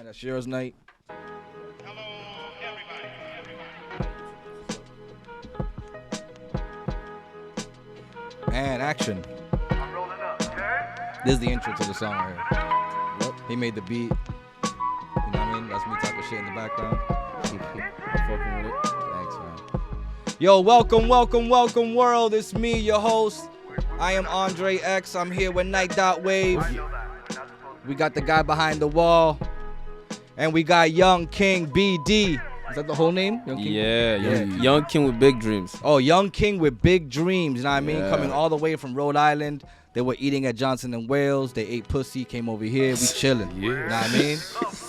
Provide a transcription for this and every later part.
That's yours, Knight. Hello, everybody. And action. I'm rolling up, okay? This is the intro to the song right here. Yep. He made the beat. You know what I mean? That's me talking shit in the background. I'm fucking with it. Thanks, man. Yo, welcome world. It's me, your host. I am Andre X. I'm here with Knight.Wav. We got the guy behind the wall. And we got YoungKingBD. Is that the whole name? Young King with big dreams. Oh, Young King with big dreams. You know what I mean? Yeah. Coming all the way from Rhode Island. They were eating at Johnson and Wales. They ate pussy, came over here. We chilling. You know what I mean?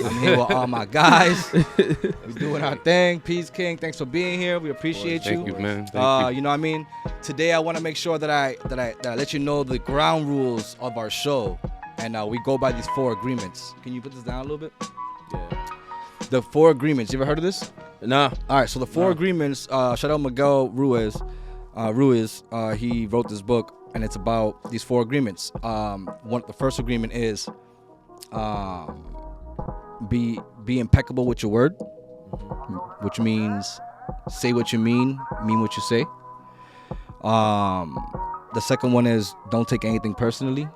I'm here with all my guys. We doing our thing. Peace King, thanks for being here. We appreciate you. Thank you, man. Thank you. You know what I mean? Today I want to make sure that I let you know the ground rules of our show. And we go by these 4 agreements. Can you put this down a little bit? Yeah. The 4 agreements. You ever heard of this? Nah. All right, so the 4 agreements, shout out Miguel Ruiz. He wrote this book, and it's about these 4 agreements. The first agreement is be impeccable with your word, which means say what you mean what you say. The second one is don't take anything personally.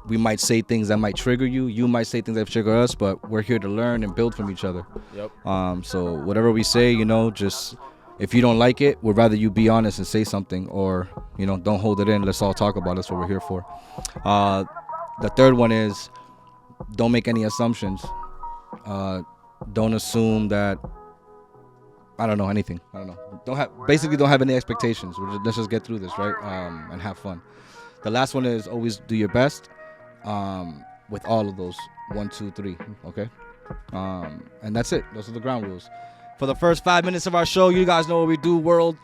We might say things that might trigger you. You might say things that trigger us, but we're here to learn and build from each other. Yep. So whatever we say, just if you don't like it, we'd rather you be honest and say something, or don't hold it in. Let's all talk about it. That's what we're here for. The third one is don't make any assumptions. Don't assume that I don't know anything. I don't know. Don't have any expectations. Let's just get through this, right? And have fun. The last one is always do your best. With all of those 1, 2, 3, okay, and that's it. Those are the ground rules. For the first 5 minutes of our show, you guys know what we do. World,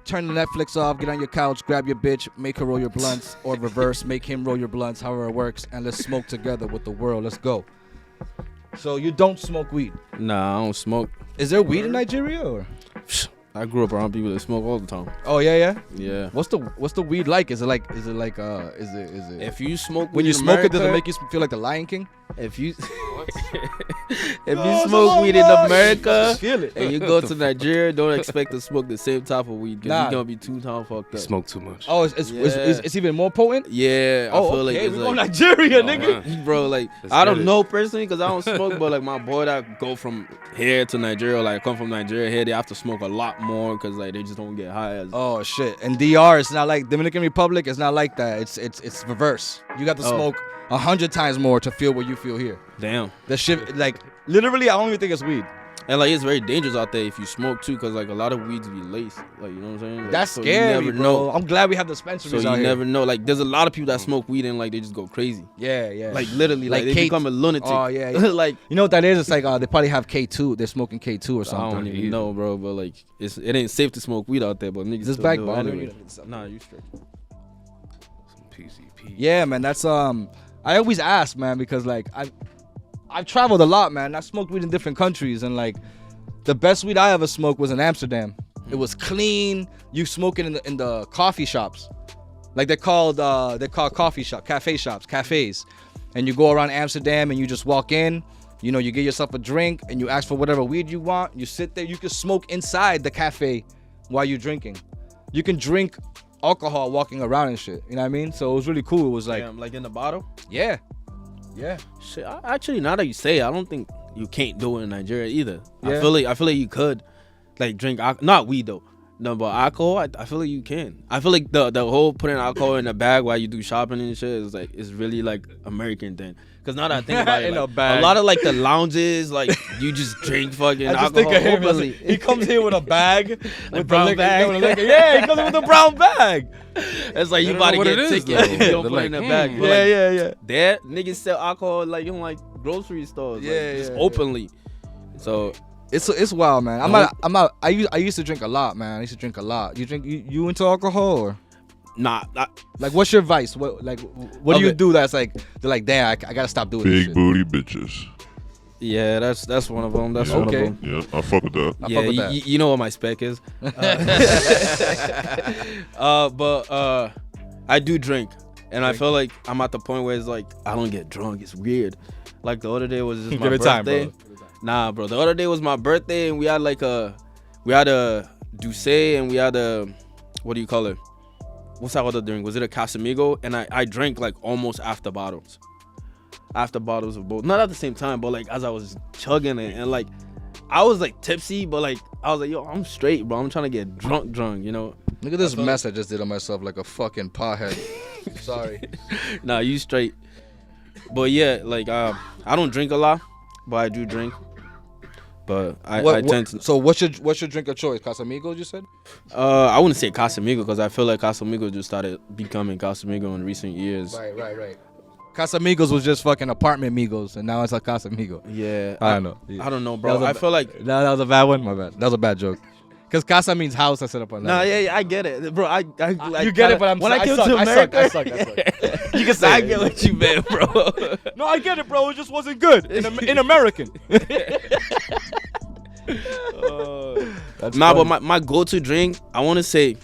turn the Netflix off, get on your couch, grab your bitch, make her roll your blunts, or reverse, make him roll your blunts, however it works, and let's smoke together with the world. Let's go. So you don't smoke weed? Nah, I don't smoke. Is there weed in Nigeria? Or? I grew up around people that smoke all the time. Oh yeah. Yeah. What's the weed like? Is it If you smoke when weed you in smoke it, does it America, make you feel like the Lion King? If you smoke weed in America feel it. and you go to Nigeria, don't expect to smoke the same type of weed because you're gonna be 2 times fucked up. Smoke too much. Oh, it's even more potent. Yeah, I feel like okay. it's We like, go Nigeria, nigga. man. bro, like Let's I get don't it. know personally because I don't smoke, but like my boy that go from here to Nigeria, like come from Nigeria here, they have to smoke a lot more because like they just don't get high as. Oh shit! And DR, it's not like Dominican Republic. It's not like that. It's reverse. You got to smoke 100 times more to feel what you feel here. Damn. The shit, like literally, I don't even think it's weed. And like it's very dangerous out there if you smoke too, because like a lot of weeds be laced. Like, you know what I'm saying? Like, That's so scary, you never bro. know. I'm glad we have dispensaries So out you here. never know. Like there's a lot of people that smoke weed and like they just go crazy. Yeah. Like literally, like they Kate. become a lunatic. Oh yeah. Like You know what that is? It's like they probably have K2. They're smoking K2 or I something. don't even know, bro. But like it ain't safe to smoke weed out there. But niggas This still back do it bother anyway. you? Nah, you straight. Some PCP. Yeah, man. That's I always ask, man, because like I've traveled a lot, man. I smoked weed in different countries, and like the best weed I ever smoked was in Amsterdam. It was clean. You smoke it in the coffee shops, like they're called cafes, and you go around Amsterdam and you just walk in. You get yourself a drink and you ask for whatever weed you want. You sit there. You can smoke inside the cafe while you're drinking. You can drink alcohol walking around and shit. You know what I mean? So it was really cool. It was like, Damn, like in the bottle. yeah. Shit, actually, now that you say it, I don't think you can't do it in Nigeria either. Yeah. I feel like you could, like drink not weed though. No, but alcohol, I feel like you can. I feel like the whole putting alcohol in a bag while you do shopping and shit is like it's really like American thing. Cause now that I think about it, In like, a bag. a lot of like the lounges, like you just drink fucking I just alcohol think of him. openly. He comes here with a bag, with brown the liquor, bag. with the liquor. Yeah, he comes in with a brown bag. It's like They you don't about know to what get it is, ticket though. if you don't They're put it in a like, bag. But, like, Yeah. there niggas sell alcohol like in like grocery stores, like, Yeah, just yeah, openly. So It's wild, man. I used to drink a lot, man. I used to drink a lot. You into alcohol or? nah, Like, what's your vice? What do you Okay. do that's like they're like, damn, I gotta stop doing this Big shit. booty bitches. yeah, that's one of them. That's one of Okay. them. Yeah, I fuck with that. I Yeah, fuck with that. you know what my spec is. But I do drink. And I feel like I'm at the point where it's like I don't get drunk. It's weird. Like the other day was just my Give it birthday. time, bro. Nah, bro. The other day was my birthday, and we had a Douce, and we had a, what do you call it? What's that other drink? Was it a Casamigo? And I drank like almost after bottles of both. Not at the same time, but like as I was chugging it, and like I was like tipsy, but like I was like, yo, I'm straight, bro. I'm trying to get drunk, you know. Look at this mess I just did on myself like a fucking pothead. Sorry. Nah, you straight. But yeah, like I don't drink a lot, but I do drink. But I tend to. So what's your drink of choice? Casamigos, you said? I wouldn't say Casamigo because I feel like Casamigo just started becoming Casamigo in recent years. Right. Casamigos was just fucking apartment migos, and now it's a Casamigo. Yeah, I don't know. Yeah. I don't know, bro. I feel like that was a bad one. My bad. That was a bad joke. Because casa means house. I set up on that. Nah, yeah, I get it, bro. I you get it, but I'm when I came suck, to America, I suck. You can say I get what you meant, bro. No, I get it, bro. It just wasn't good in American. Nah, but my go-to drink, I want to say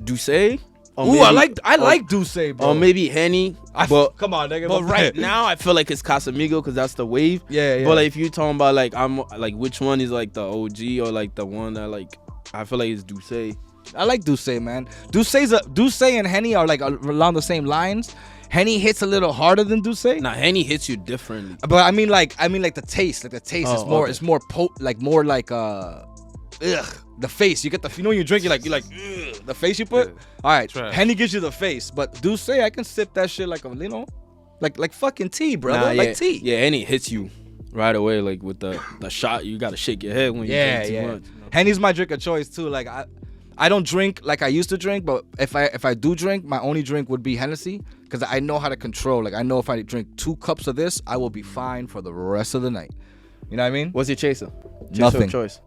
Douce. Ooh, I like Douce, bro. Or maybe Henny. But come on, nigga. But right now, I feel like it's Casamigo because that's the wave. Yeah. But like, if you're talking about like, I'm like, which one is like the OG or like the one that like, I feel like it's Douce. I like Douce, man. Douce and Henny are like along the same lines. Henny hits a little harder than Douce. Nah, Henny hits you differently. But I mean like the taste. Like the taste is more. Okay. It's more more like the face. You get you know when you drink, you're like ugh, the face you put. Yeah. All right, Trash. Henny gives you the face, but Douce, I can sip that shit like like fucking tea, brother. Nah, like tea. Yeah, Henny hits you right away. Like with the shot, you gotta shake your head when you drink too much. Henny's my drink of choice too. Like I don't drink like I used to drink, but if I do drink, my only drink would be Hennessy because I know how to control. Like I know if I drink 2 cups of this, I will be fine for the rest of the night. You know what I mean? What's your chaser? Nothing. Of choice.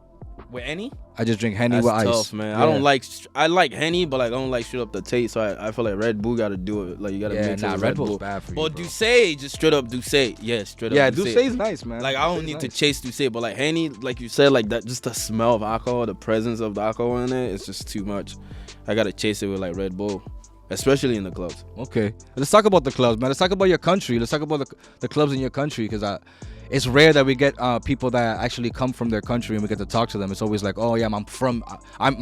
With any? I just drink Henny That's with ice. tough, man. Yeah. I like Henny, but like, I don't like straight up the taste. So I feel like Red Bull got to do it. Like you got to mix it with Red Bull's bad for you. But bro. Douce, just straight up Douce. Yeah, straight up. Yeah, Douce's nice, man. Like I don't need to chase Douce, but like Henny, like you said, like that, just the smell of alcohol, the presence of the alcohol in it, it's just too much. I gotta chase it with like Red Bull, especially in the clubs. Okay, let's talk about the clubs, man. Let's talk about your country. Let's talk about the clubs in your country because it's rare that we get people that actually come from their country and we get to talk to them. It's always like, oh yeah, my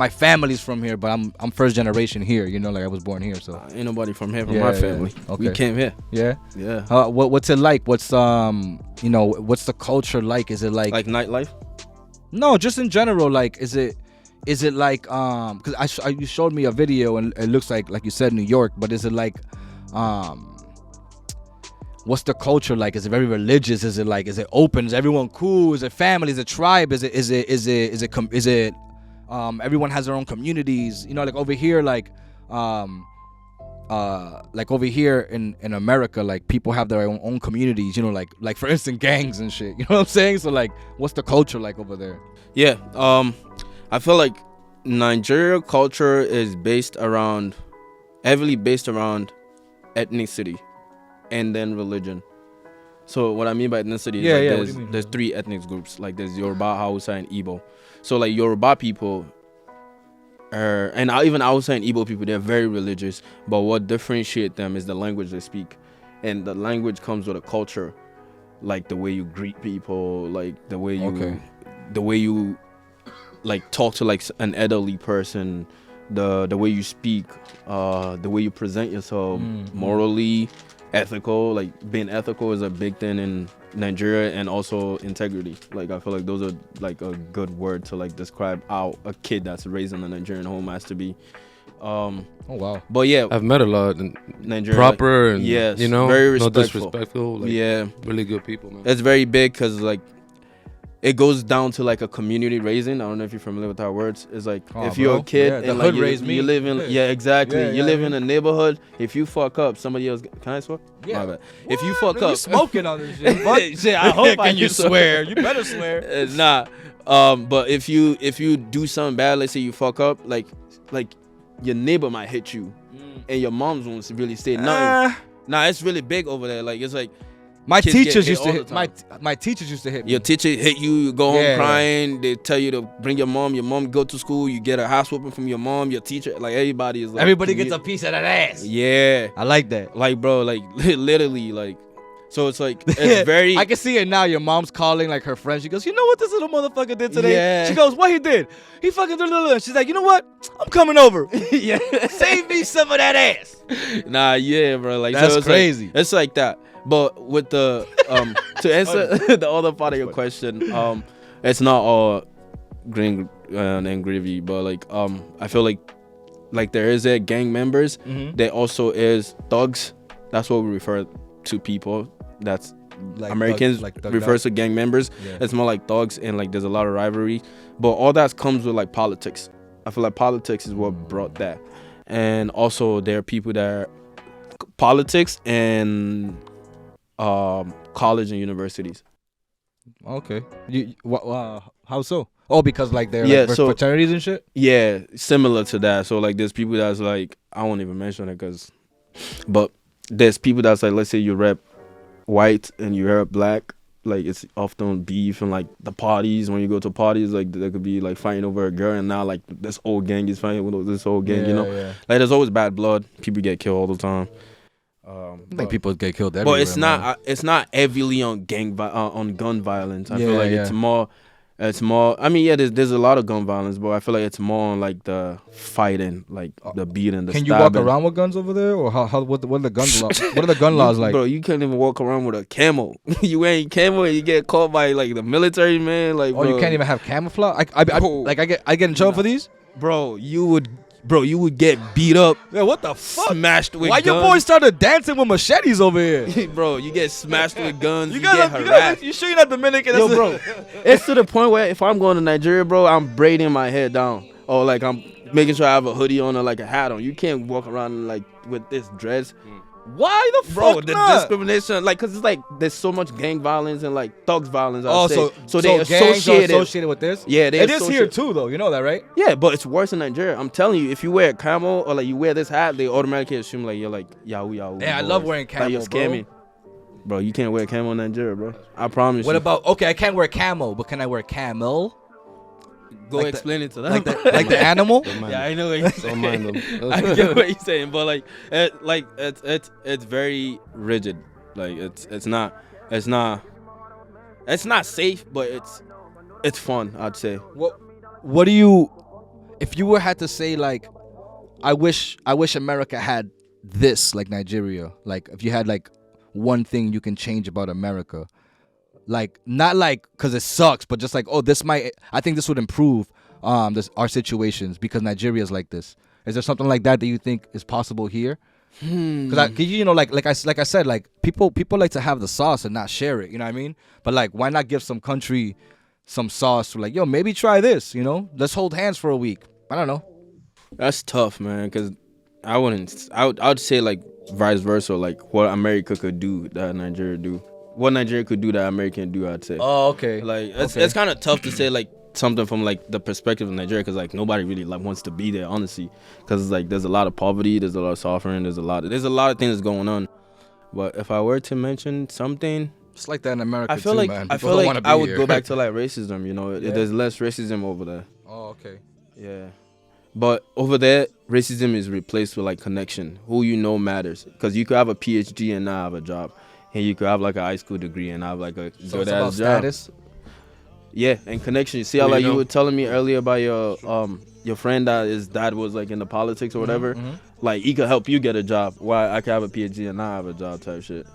family's from here, but I'm first generation here. You know, like I was born here, so Ain't nobody from here from my family. Okay. We came here. Yeah. Yeah. What's it like? What's what's the culture like? Is it like nightlife? No, just in general. Like, is it like because you showed me a video and it looks like you said New York, but is it like what's the culture like? Is it very religious? Is it open? Is everyone cool? Is it family? Is it tribe? Is it everyone has their own communities? You know, like over here, like over here in America, like people have their own communities, you know, like for instance gangs and shit. You know what I'm saying? So like what's the culture like over there? Yeah. I feel like Nigeria culture is heavily based around ethnicity and then religion. So what I mean by ethnicity is there's 3 ethnic groups. Like there's Yoruba, Hausa, and Igbo. So like Yoruba people and even Hausa and Igbo people, they're very religious. But what differentiates them is the language they speak. And the language comes with a culture. Like the way you greet people, like the way you like talk to like an elderly person, the way you speak, the way you present yourself, morally, ethical. Like being ethical is a big thing in Nigeria, and also integrity. Like I feel like those are like a good word to like describe how a kid that's raised in a Nigerian home has to be. Oh wow. But yeah, I've met a lot in Nigeria, proper and yes, you know, very no respectful. disrespectful. Like, Yeah, really good people, man. it's very big because like it goes down to like a community raising. I don't know if you're familiar with our words. It's like if you're a kid and like you live in exactly. You live in a neighborhood. If you fuck up, somebody else. Can I swear? Yeah. My bad. If you fuck up, You smoking on this shit. Shit, I hope I Can you can swear? You better swear. Nah. But if you do something bad, let's say you fuck up, like your neighbor might hit you, and your moms won't really say nothing. Nah, it's really big over there. Like it's like My kids get teachers hit used to all hit. the time. My teachers used to hit me. Your teacher hit you, you go home Yeah. crying. They tell you to bring your mom. Your mom go to school. You get a house whooping from your mom. Your teacher, like everybody is like. Everybody gets a piece of that ass. Yeah, I like that. like bro, like literally, like. So it's like it's very. I can see it now. Your mom's calling like her friend. She goes, you know what this little motherfucker did today? Yeah. She goes, what he did? He fucking did. She's like, you know what? I'm coming over. Yeah. Save me some of that ass. Nah, yeah, bro. Like That's so it's crazy. Like, it's like that. But with the to answer the other part of your question, it's not all green and gravy, but like I feel like there is a gang members. Mhm. There also is thugs. That's what we refer to people. That's Like Americans thug refers to gang members. Yeah. It's more like thugs, and like there's a lot of rivalry. But all that comes with like politics. I feel like politics is what brought that. And also there are people that are politics and college and universities. Okay. How so? Oh, because like they're Yeah, like so- fraternities and shit. Yeah, similar to that. So like there's people that's like, I won't even mention it but there's people that's like, let's say you rep white and you rep black, like it's often beef and like the parties, when you go to parties, like there could be like fighting over a girl, and now like this old gang is fighting with this old gang, you know. Yeah. Like there's always bad blood. People get killed all the time. I think people get killed everywhere. But it's man. not. It's not heavily on on gun violence. I feel Yeah, like yeah. it's more. It's more. I mean, yeah, there's a lot of gun violence, but I feel like it's more on like the fighting, like the beating, the Can you stabbing. walk around with guns over there, or what are the gun laws? What are the gun laws like? Bro, you can't even walk around with a camo. You wearing camo and you get caught by like the military man. Like, Oh, you can't even have camouflage. I get in trouble for these. Bro, you would get beat up, Yeah, what the fuck? smashed with Why guns. your boys started dancing with machetes over here? Bro, you get smashed with guns. You, gotta, get harassed. you sure you're not Dominican? Yo, bro, it's to the point where if I'm going to Nigeria, bro, I'm braiding my hair down, or like I'm making sure I have a hoodie on or like a hat on. You can't walk around like with this dress. Why the Bro, fuck the not? discrimination, like, cause it's like there's so much gang violence and like thugs violence. Oh, so they gangs are associated. associated with this. Yeah, they it is here associate- too, though. You know that, right? Yeah, but it's worse in Nigeria. I'm telling you, if you wear a camo or like you wear this hat, they automatically assume like you're like Yahoo. Yeah, I boys. love wearing Like you're camo, bro. scamming. Bro, you can't wear camo in Nigeria, bro. I promise What you. about? Okay, I can't wear camo, but can I wear camel? Go like explain it to them. Like the animal? Yeah, I know what you're saying. Don't mind them. I get what you're saying, but like it's very rigid. Like it's not safe, but it's fun. I'd say. What do you? If you had to say like, I wish America had this like Nigeria. Like if you had like one thing you can change about America, like not like because it sucks, but just like, oh, I think this would improve our situations because Nigeria is like this. Is there something like that you think is possible here? Because you know, like I said, like people like to have the sauce and not share it. You know what I mean? But like, why not give some country some sauce? For like, yo, maybe try this. You know, let's hold hands for a week. I don't know. That's tough, man. Cause I would say like vice versa, like what America could do that Nigeria do. What Nigeria could do that America can do, I'd say. Oh, okay. Like it's kind of tough to say like something from like the perspective of Nigeria, because like nobody really like wants to be there, honestly, because like there's a lot of poverty, there's a lot of suffering, there's a lot of things that's going on. But if I were to mention something, It's like that in America I feel too, like man. I People feel don't like wanna be I would here. go back to like racism. You know, Yeah. there's less racism over there. Oh, okay. Yeah. But over there, racism is replaced with like connection. Who you know matters. Because you could have a PhD and not have a job. And you could have like a high school degree and have like a So good it's about ass job. status. Yeah, and connection. You see how Who you like you know? were telling me earlier about your friend that his dad was like in the politics or whatever. Like he could help you get a job. Why I could have a PhD and not have a job type shit.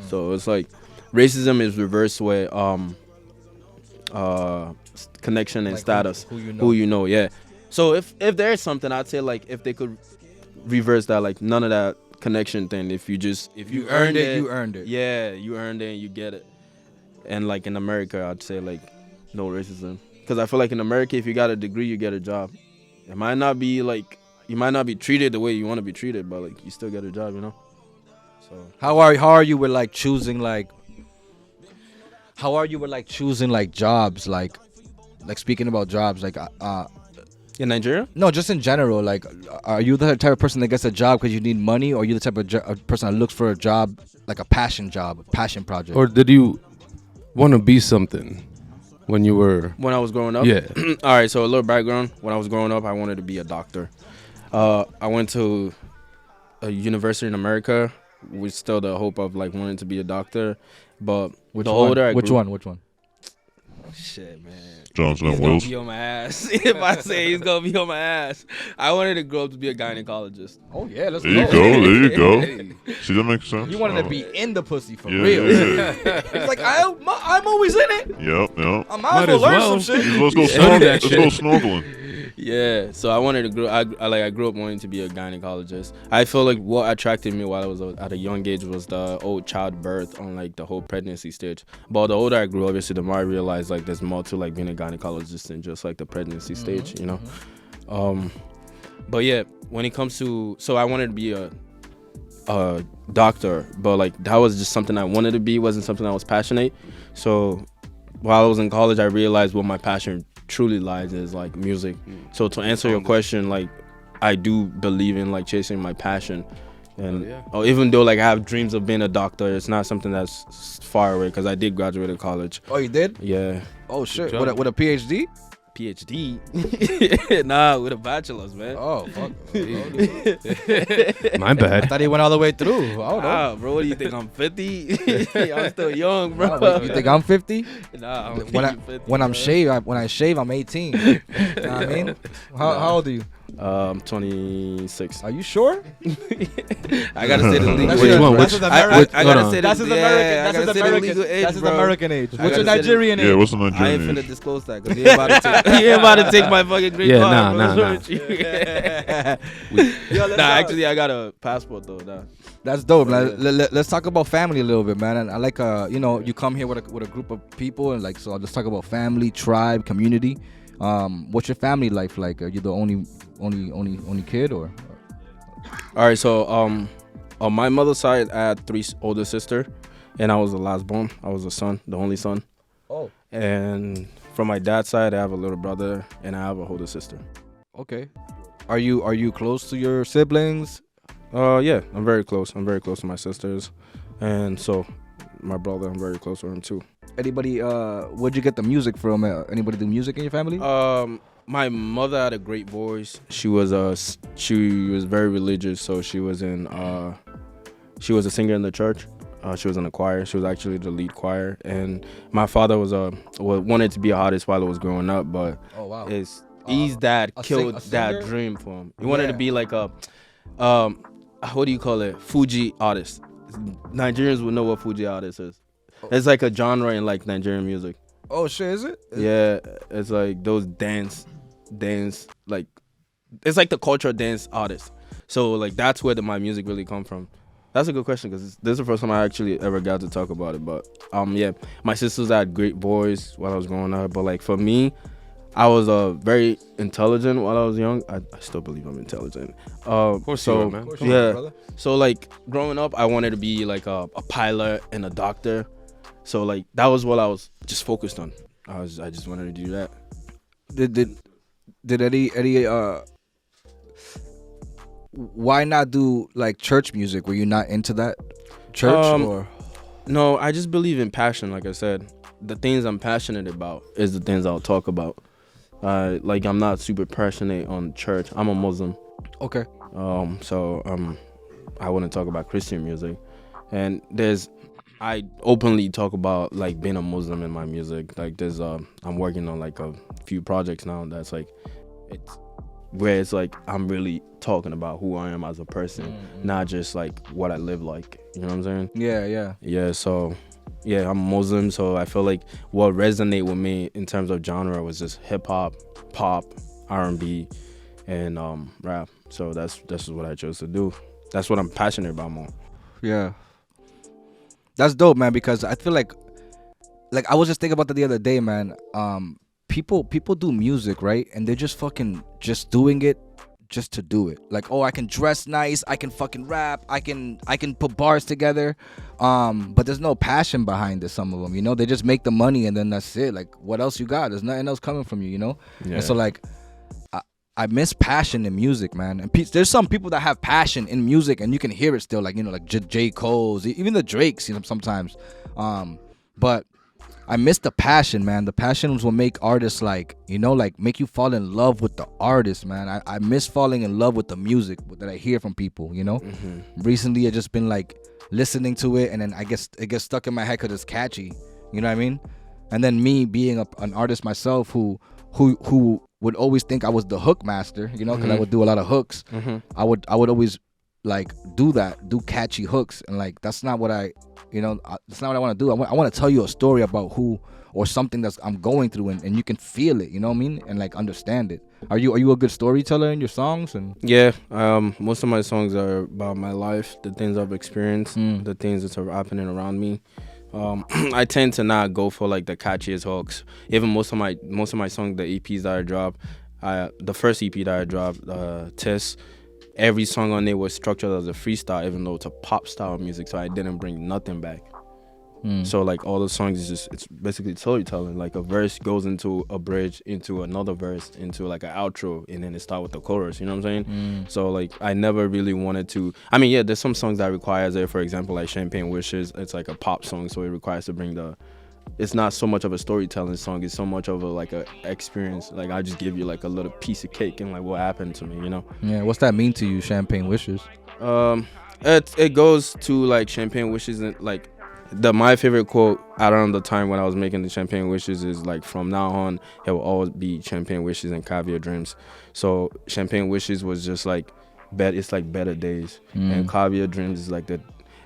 So it's like racism is reversed with connection and Like status. who you know. Yeah. So if there's something, I'd say like if they could reverse that, like none of that connection thing. If you earned it, you earned it. Yeah, you earned it and you get it. And like in America, I'd say like no racism. Because I feel like in America, if you got a degree, you get a job. It might not be like, you might not be treated the way you want to be treated, but like you still get a job, you know? So How are you with like choosing jobs, like speaking about jobs, like In Nigeria? No, just in general. Like, are you the type of person that gets a job because you need money, or are you the type of person that looks for a job, like a passion job, a passion project? Or did you want to be something when you were? When I was growing up? Yeah. All right, so a little background. When I was growing up, I wanted to be a doctor. I went to a university in America with still the hope of like wanting to be a doctor. But Which the one? older I Which grew, one? Which one? Shit, man. Johnson He's and gonna Wills. be on my ass. If I say he's gonna be on my ass. I wanted to grow up to be a gynecologist. Oh yeah, let's There you go. There you go. See, that makes sense. You wanted to be in the pussy for Yeah, real. yeah. It's like I'm always in it. Yep. I might as well learn some shit. Let's go Study that snorkeling. Yeah, so I wanted to grow. I grew up wanting to be a gynecologist. I feel like what attracted me while I was at a young age was the old childbirth on like the whole pregnancy stage. But the older I grew, obviously, the more I realized like there's more to like being a gynecologist than just like the pregnancy stage, you know. But yeah, when it comes to, so I wanted to be a doctor, but like that was just something I wanted to be. It wasn't something I was passionate. So while I was in college, I realized what my passion truly lies is like music. So to answer your question, like I do believe in like chasing my passion, and even though like I have dreams of being a doctor, it's not something that's far away because I did graduate college. Oh, you did? Yeah. Oh shit. With a PhD? PhD? Nah, with a bachelor's, man. Oh fuck. My I bad. thought he went all the way through. I don't know. Nah, bro, what do you think? I'm 50? I'm still young, bro. Nah, you think I'm 50? Nah, I'm When I 50, when I'm bro. shaved, when I shave, I'm 18. You know what I mean? How old are you? I'm 26. Are you sure? I gotta say the legal That's age. his- bro. that's his I Ameri- gotta hold on. say That's the his American. I That's his gotta say the American. legal age, That's his bro. American age. I What's your gotta say the- Nigerian Yeah, age? what's the I ain't Nigerian finna age? disclose that because he ain't about to take my fucking green Yeah, card. nah. Nah, actually, I got a passport though. Nah. That's dope. Let's talk about family a little bit, man. And I like, you come here with a group of people, and like, so let's talk about family, tribe, community. What's your family life like? Are you the only kid, or? All right, so on my mother's side, I had 3 older sisters, and I was the last born. I was the son, the only son. Oh, And from my dad's side, I have a little brother, and I have a older sister. okay. Are you close to your siblings? Yeah, I'm very close. I'm very close to my sisters, and so my brother, I'm very close to him too. Anybody? Where'd you get the music from? Anybody do music in your family? My mother had a great voice. She was very religious, so she was a singer in the church. She was in a choir. She was actually the lead choir. And my father wanted to be an artist while I was growing up, but Oh wow. his dad killed a that singer? dream for him. He wanted to Yeah. be like a what do you call it? Fuji artist. Nigerians would know what Fuji artist is. It's like a genre in like Nigerian music. Oh shit, is it? Yeah, it's like those dance, like it's like the cultural dance artists. So like that's where my music really come from. That's a good question because this is the first time I actually ever got to talk about it. But yeah, my sisters had great voice while I was growing up. But like for me, I was very intelligent while I was young. I still believe I'm intelligent. Of course so, you are, man. Of course you are, yeah. brother. So like growing up, I wanted to be like a pilot and a doctor. So like that was what I was just focused on. I just wanted to do that. Did Eddie why not do like church music? Were you not into that church or? No, I just believe in passion. Like I said, the things I'm passionate about is the things I'll talk about. Like I'm not super passionate on church. I'm a Muslim. Okay. So I wouldn't talk about Christian music. And I openly talk about like being a Muslim in my music. Like I'm working on like a few projects now that's like it's like I'm really talking about who I am as a person, not just like what I live like. You know what I'm saying? Yeah. Yeah, so yeah, I'm Muslim, so I feel like what resonated with me in terms of genre was just hip hop, pop, R&B, and rap. So that's what I chose to do. That's what I'm passionate about more. Yeah. That's dope, man, because I feel like I was just thinking about that the other day, man. People do music, right? And they're just fucking just doing it just to do it. Like, oh, I can dress nice, I can fucking rap, I can put bars together. But there's no passion behind it, some of them, you know? They just make the money and then that's it. Like, what else you got? There's nothing else coming from you, you know? Yeah. And so like I miss passion in music, man. And there's some people that have passion in music, and you can hear it still, like, you know, like J. Cole's, even the Drakes, you know, sometimes. But I miss the passion, man. The passion was what make artists, like, you know, like make you fall in love with the artist, man. I miss falling in love with the music that I hear from people, you know. Recently, I just been like listening to it, and then I guess it gets stuck in my head because it's catchy, you know what I mean? And then me being an artist myself who would always think I was the hook master, you know, because I would do a lot of hooks. I would always like do catchy hooks, and like that's not what I that's not what I want to do. I want to tell you a story about who or something that's I'm going through, and you can feel it, you know what I mean, and like understand it. Are you a good storyteller in your songs? And yeah, most of my songs are about my life, the things I've experienced, the things that are happening around me. I tend to not go for like the catchiest hooks. Even most of my songs, the EPs that I drop, the first EP that I dropped, Test, every song on it was structured as a freestyle, even though it's a pop style music, so I didn't bring nothing back. So like all the songs is just, it's basically storytelling. Like a verse goes into a bridge, into another verse, into like an outro, and then it start with the chorus, you know what I'm saying? So like I never really wanted to, I mean, yeah, there's some songs that requires it. For example, like Champagne Wishes, it's like a pop song, so it requires to bring it's not so much of a storytelling song, it's so much of a experience. Like I just give you like a little piece of cake and like what happened to me, you know? yeah, what's that mean to you, Champagne Wishes? It goes to like Champagne Wishes, and like my favorite quote around the time when I was making the Champagne Wishes is like, from now on it will always be Champagne Wishes and Caviar Dreams. So Champagne Wishes was just like it's like better days, and Caviar Dreams is like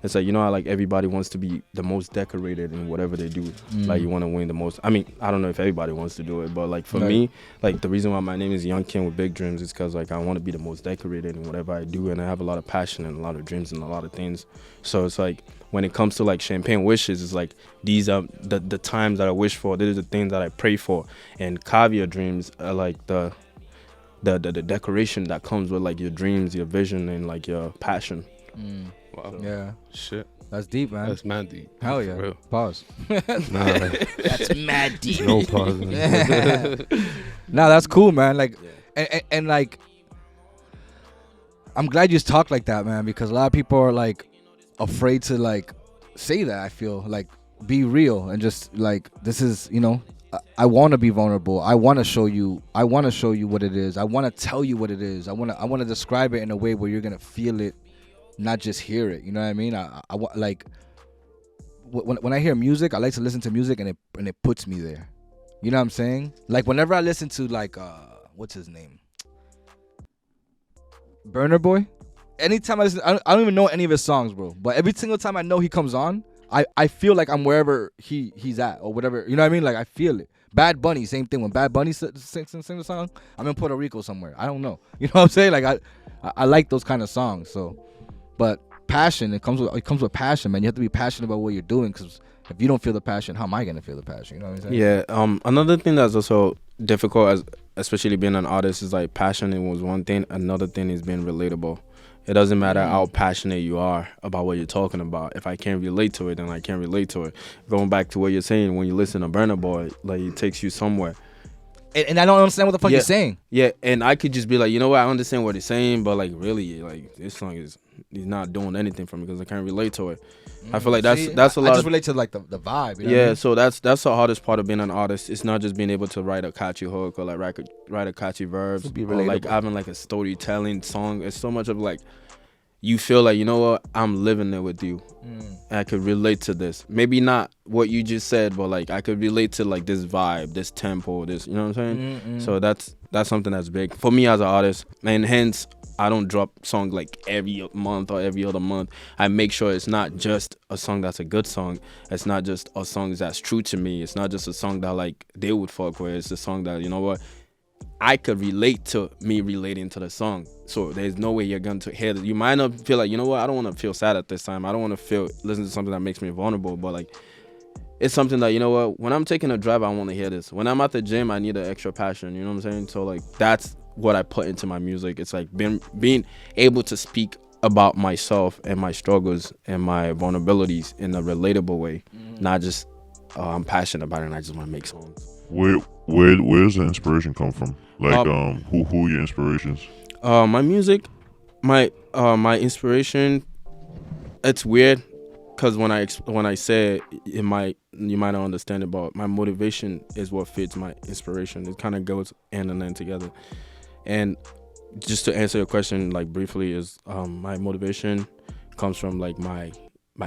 it's like, you know how like everybody wants to be the most decorated in whatever they do. Like you want to win the most. I mean, I don't know if everybody wants to do it, but like for me, like the reason why my name is Young King with big dreams is because like I want to be the most decorated in whatever I do, and I have a lot of passion and a lot of dreams and a lot of things. So it's like when it comes to like Champagne Wishes, it's like these are the times that I wish for. These are the things that I pray for. And Caviar Dreams are like the decoration that comes with like your dreams, your vision, and like your passion. Wow. Yeah, Shit. that's deep, man. That's mad deep. Hell For yeah. real. Pause. Nah, like, That's mad deep. no pause. No, that's cool, man. Like, and like, I'm glad you talk like that, man, because a lot of people are like afraid to like say that. I feel like be real and just like, this is, you know, I want to be vulnerable. I want to show you what it is. I want to tell you what it is. I want to describe it in a way where you're gonna feel it, not just hear it. You know what I mean? I want, like, when I hear music, I like to listen to music and it puts me there. You know what I'm saying? Like whenever I listen to like what's his name? Burner Boy. Anytime I listen, I don't even know any of his songs, bro. But every single time I know he comes on, I feel like I'm wherever he's at or whatever. You know what I mean? Like I feel it. Bad Bunny, same thing. When Bad Bunny sing the song, I'm in Puerto Rico somewhere. I don't know. You know what I'm saying? Like I like those kind of songs. So, but passion, it comes with passion, man. You have to be passionate about what you're doing, because if you don't feel the passion, how am I gonna feel the passion? You know what I'm saying? Yeah. Another thing that's also difficult, especially being an artist, is like passion. It was one thing. Another thing is being relatable. It doesn't matter how passionate you are about what you're talking about. If I can't relate to it, then I can't relate to it. Going back to what you're saying, when you listen to Burna Boy, like it takes you somewhere. And I don't understand what the fuck you're saying. Yeah, and I could just be like, you know what, I understand what he's saying, but like really, like this song he's not doing anything for me because I can't relate to it. I feel like that's a lot. I just relate to like the vibe. You know what I mean? So that's the hardest part of being an artist. It's not just being able to write a catchy hook or like write a catchy verbs or like having like a storytelling song. It's so much of like, you feel like, you know what, I'm living there with you. And I could relate to this. Maybe not what you just said, but like I could relate to like this vibe, this tempo, this, you know what I'm saying? So that's something that's big for me as an artist, and hence I don't drop songs like every month or every other month. I make sure it's not just a song that's a good song. It's not just a song that's true to me. It's not just a song that like they would fuck with. It's a song that, you know what, I could relate to me relating to the song. So there's no way you're going to hear it. You might not feel like, you know what, I don't want to feel sad at this time. I don't want to listen to something that makes me vulnerable. But like, it's something that, you know what, when I'm taking a drive, I want to hear this. When I'm at the gym, I need an extra passion. You know what I'm saying? So like, that's what I put into my music. It's like being able to speak about myself and my struggles and my vulnerabilities in a relatable way, not just I'm passionate about it and I just want to make songs. Where does the inspiration come from? Like who are your inspirations? My music, my inspiration. It's weird, cause when I say it, you might not understand it, but my motivation is what fits my inspiration. It kind of goes hand in hand together. And just to answer your question, like briefly, is my motivation comes from like my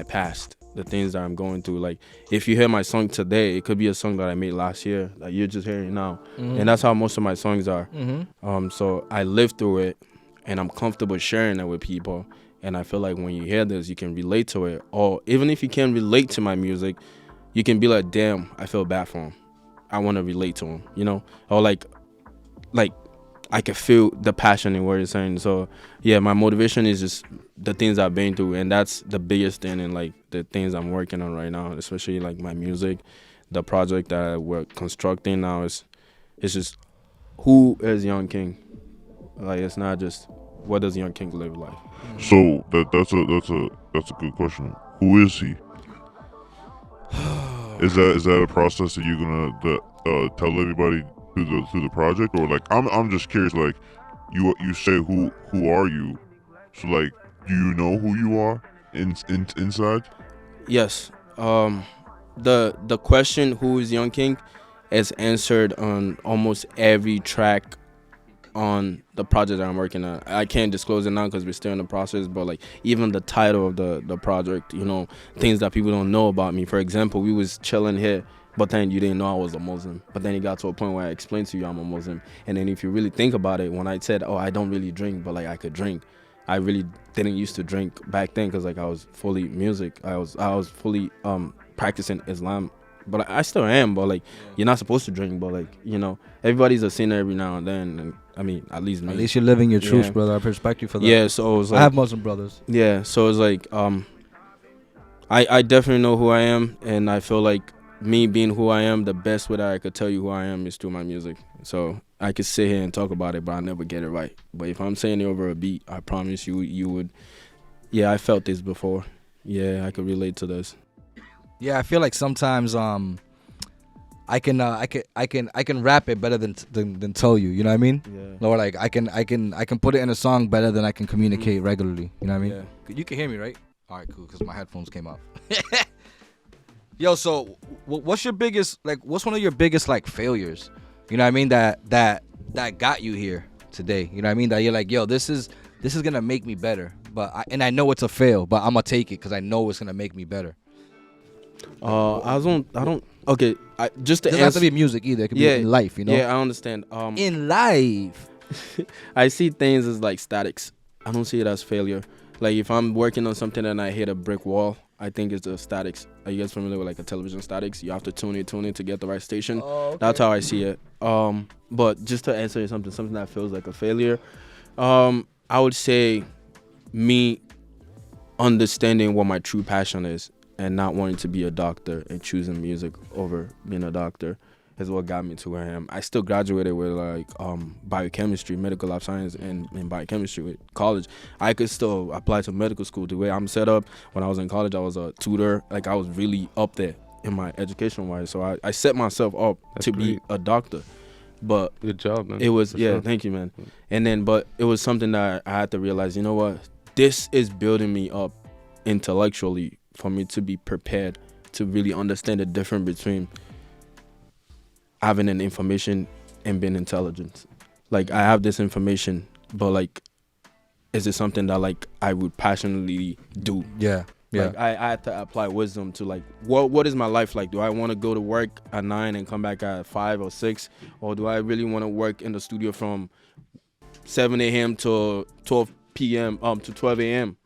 past, the things that I'm going through. Like if you hear my song today, it could be a song that I made last year that you're just hearing now, and that's how most of my songs are. So I lived through it, and I'm comfortable sharing it with people. And I feel like when you hear this, you can relate to it. Or even if you can't relate to my music, you can be like, damn, I feel bad for him. I want to relate to him, you know? Or like I can feel the passion in what you're saying. So yeah, my motivation is just the things I've been through. And that's the biggest thing in like the things I'm working on right now, especially like my music. The project that we're constructing now it's just, who is Young King? Like, it's not just, what does Young King live like? So that's a good question. Who is he? Is that a process that you're gonna tell everybody through the project, or like I'm just curious. Like you say who are you? So like, do you know who you are inside? Yes. The question, who is Young King, is answered on almost every track on the project that I'm working on. I can't disclose it now because we're still in the process, but like even the title of the project, you know, things that people don't know about me. For example, we was chilling here, but then you didn't know I was a Muslim. But then it got to a point where I explained to you I'm a Muslim. And then if you really think about it, when I said, oh, I don't really drink, but like I could drink, I really didn't used to drink back then because like I was fully music. I was fully practicing Islam. But I still am, but like you're not supposed to drink, but like, you know, everybody's a sinner every now and then, and I mean, at least me. At least you're living your truth, brother. I respect you for that. Yeah, so it was like, I have Muslim brothers. Yeah, so it's like I definitely know who I am, and I feel like me being who I am, the best way that I could tell you who I am is through my music. So I could sit here and talk about it, but I never get it right. But if I'm saying it over a beat, I promise you would. Yeah, I felt this before. Yeah, I could relate to this. Yeah, I feel like sometimes I can rap it better than tell you. You know what I mean? Yeah. Or like I can put it in a song better than I can communicate regularly. You know what I mean? Yeah. You can hear me, right? All right, cool. Because my headphones came off. Yo, so what's one of your biggest like failures? You know what I mean? That got you here today. You know what I mean? That you're like, yo, this is gonna make me better. But I know it's a fail, but I'm gonna take it because I know it's gonna make me better. Okay, just to It doesn't have to be music either. It could be in life, you know? Yeah, I understand. In life. I see things as like statics. I don't see it as failure. Like if I'm working on something and I hit a brick wall, I think it's the statics. Are you guys familiar with like a television statics? You have to tune it to get the right station. Oh, okay. That's how I see it. But just to answer you something that feels like a failure, I would say me understanding what my true passion is and not wanting to be a doctor and choosing music over being a doctor is what got me to where I am. I still graduated with like biochemistry, medical life science, and biochemistry with college. I could still apply to medical school. The way I'm set up, when I was in college, I was a tutor. Like I was really up there in my education wise. So I set myself up to be a doctor. But good job, man. It was sure. Thank you, man. And then, but it was something that I had to realize. You know what? This is building me up intellectually for me to be prepared to really understand the difference between having an information and being intelligent. Like I have this information, but like, is it something that like I would passionately do? Yeah. Like I had to apply wisdom to like what is my life like? Do I want to go to work at 9 and come back at 5 or 6, or do I really want to work in the studio from 7 a.m. to 12 p.m. To 12 a.m.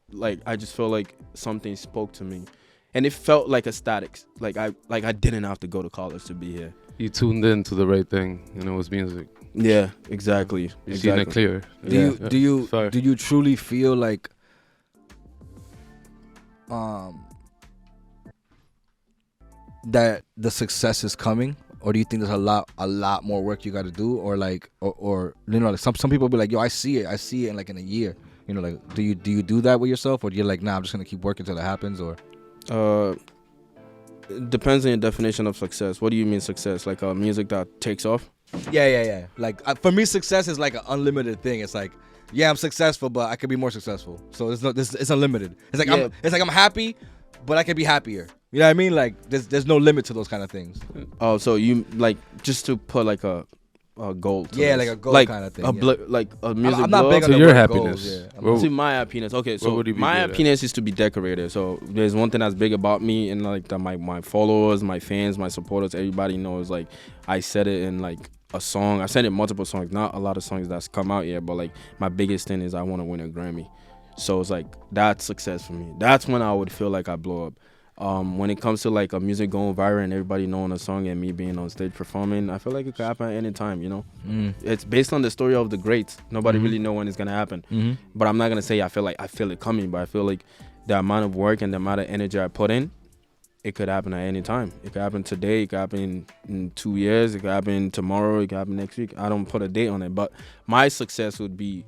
Like I just feel like something spoke to me, and it felt like a statics. Like I didn't have to go to college to be here. You tuned in to the right thing, and it was music. Yeah, exactly. You seen it clear. Do you truly feel like that the success is coming, or do you think there's a lot more work you got to do, or like or you know, like some people be like, yo, I see it in like in a year, you know, like do you do that with yourself, or do you like, nah, I'm just gonna keep working till it happens? Or It depends on your definition of success. What do you mean success? Like music that takes off? Yeah. Like for me, success is like an unlimited thing. It's like, yeah, I'm successful, but I could be more successful. So it's unlimited. It's like I'm happy, but I could be happier. You know what I mean? Like there's no limit to those kind of things. Oh, so you like just to put like a goal. To Yeah, this. like a goal like kind of thing. like a music. I'm not blow big up? on So the your word happiness. goals, yeah. Well, To my happiness. Okay, so would you be my good at? happiness is to be decorated. So there's one thing that's big about me, and like that my followers, my fans, my supporters, everybody knows. Like I said it in like a song. I said it in multiple songs, not a lot of songs that's come out yet, but like my biggest thing is I want to win a Grammy. So it's like that's success for me. That's when I would feel like I blow up. When it comes to like a music going viral and everybody knowing a song and me being on stage performing, I feel like it could happen at any time, you know? It's based on the story of the greats. Nobody really know when it's gonna happen. But I'm not gonna say I feel it coming, but I feel like the amount of work and the amount of energy I put in, it could happen at any time. It could happen today, it could happen in 2 years, it could happen tomorrow, it could happen next week. I don't put a date on it, but my success would be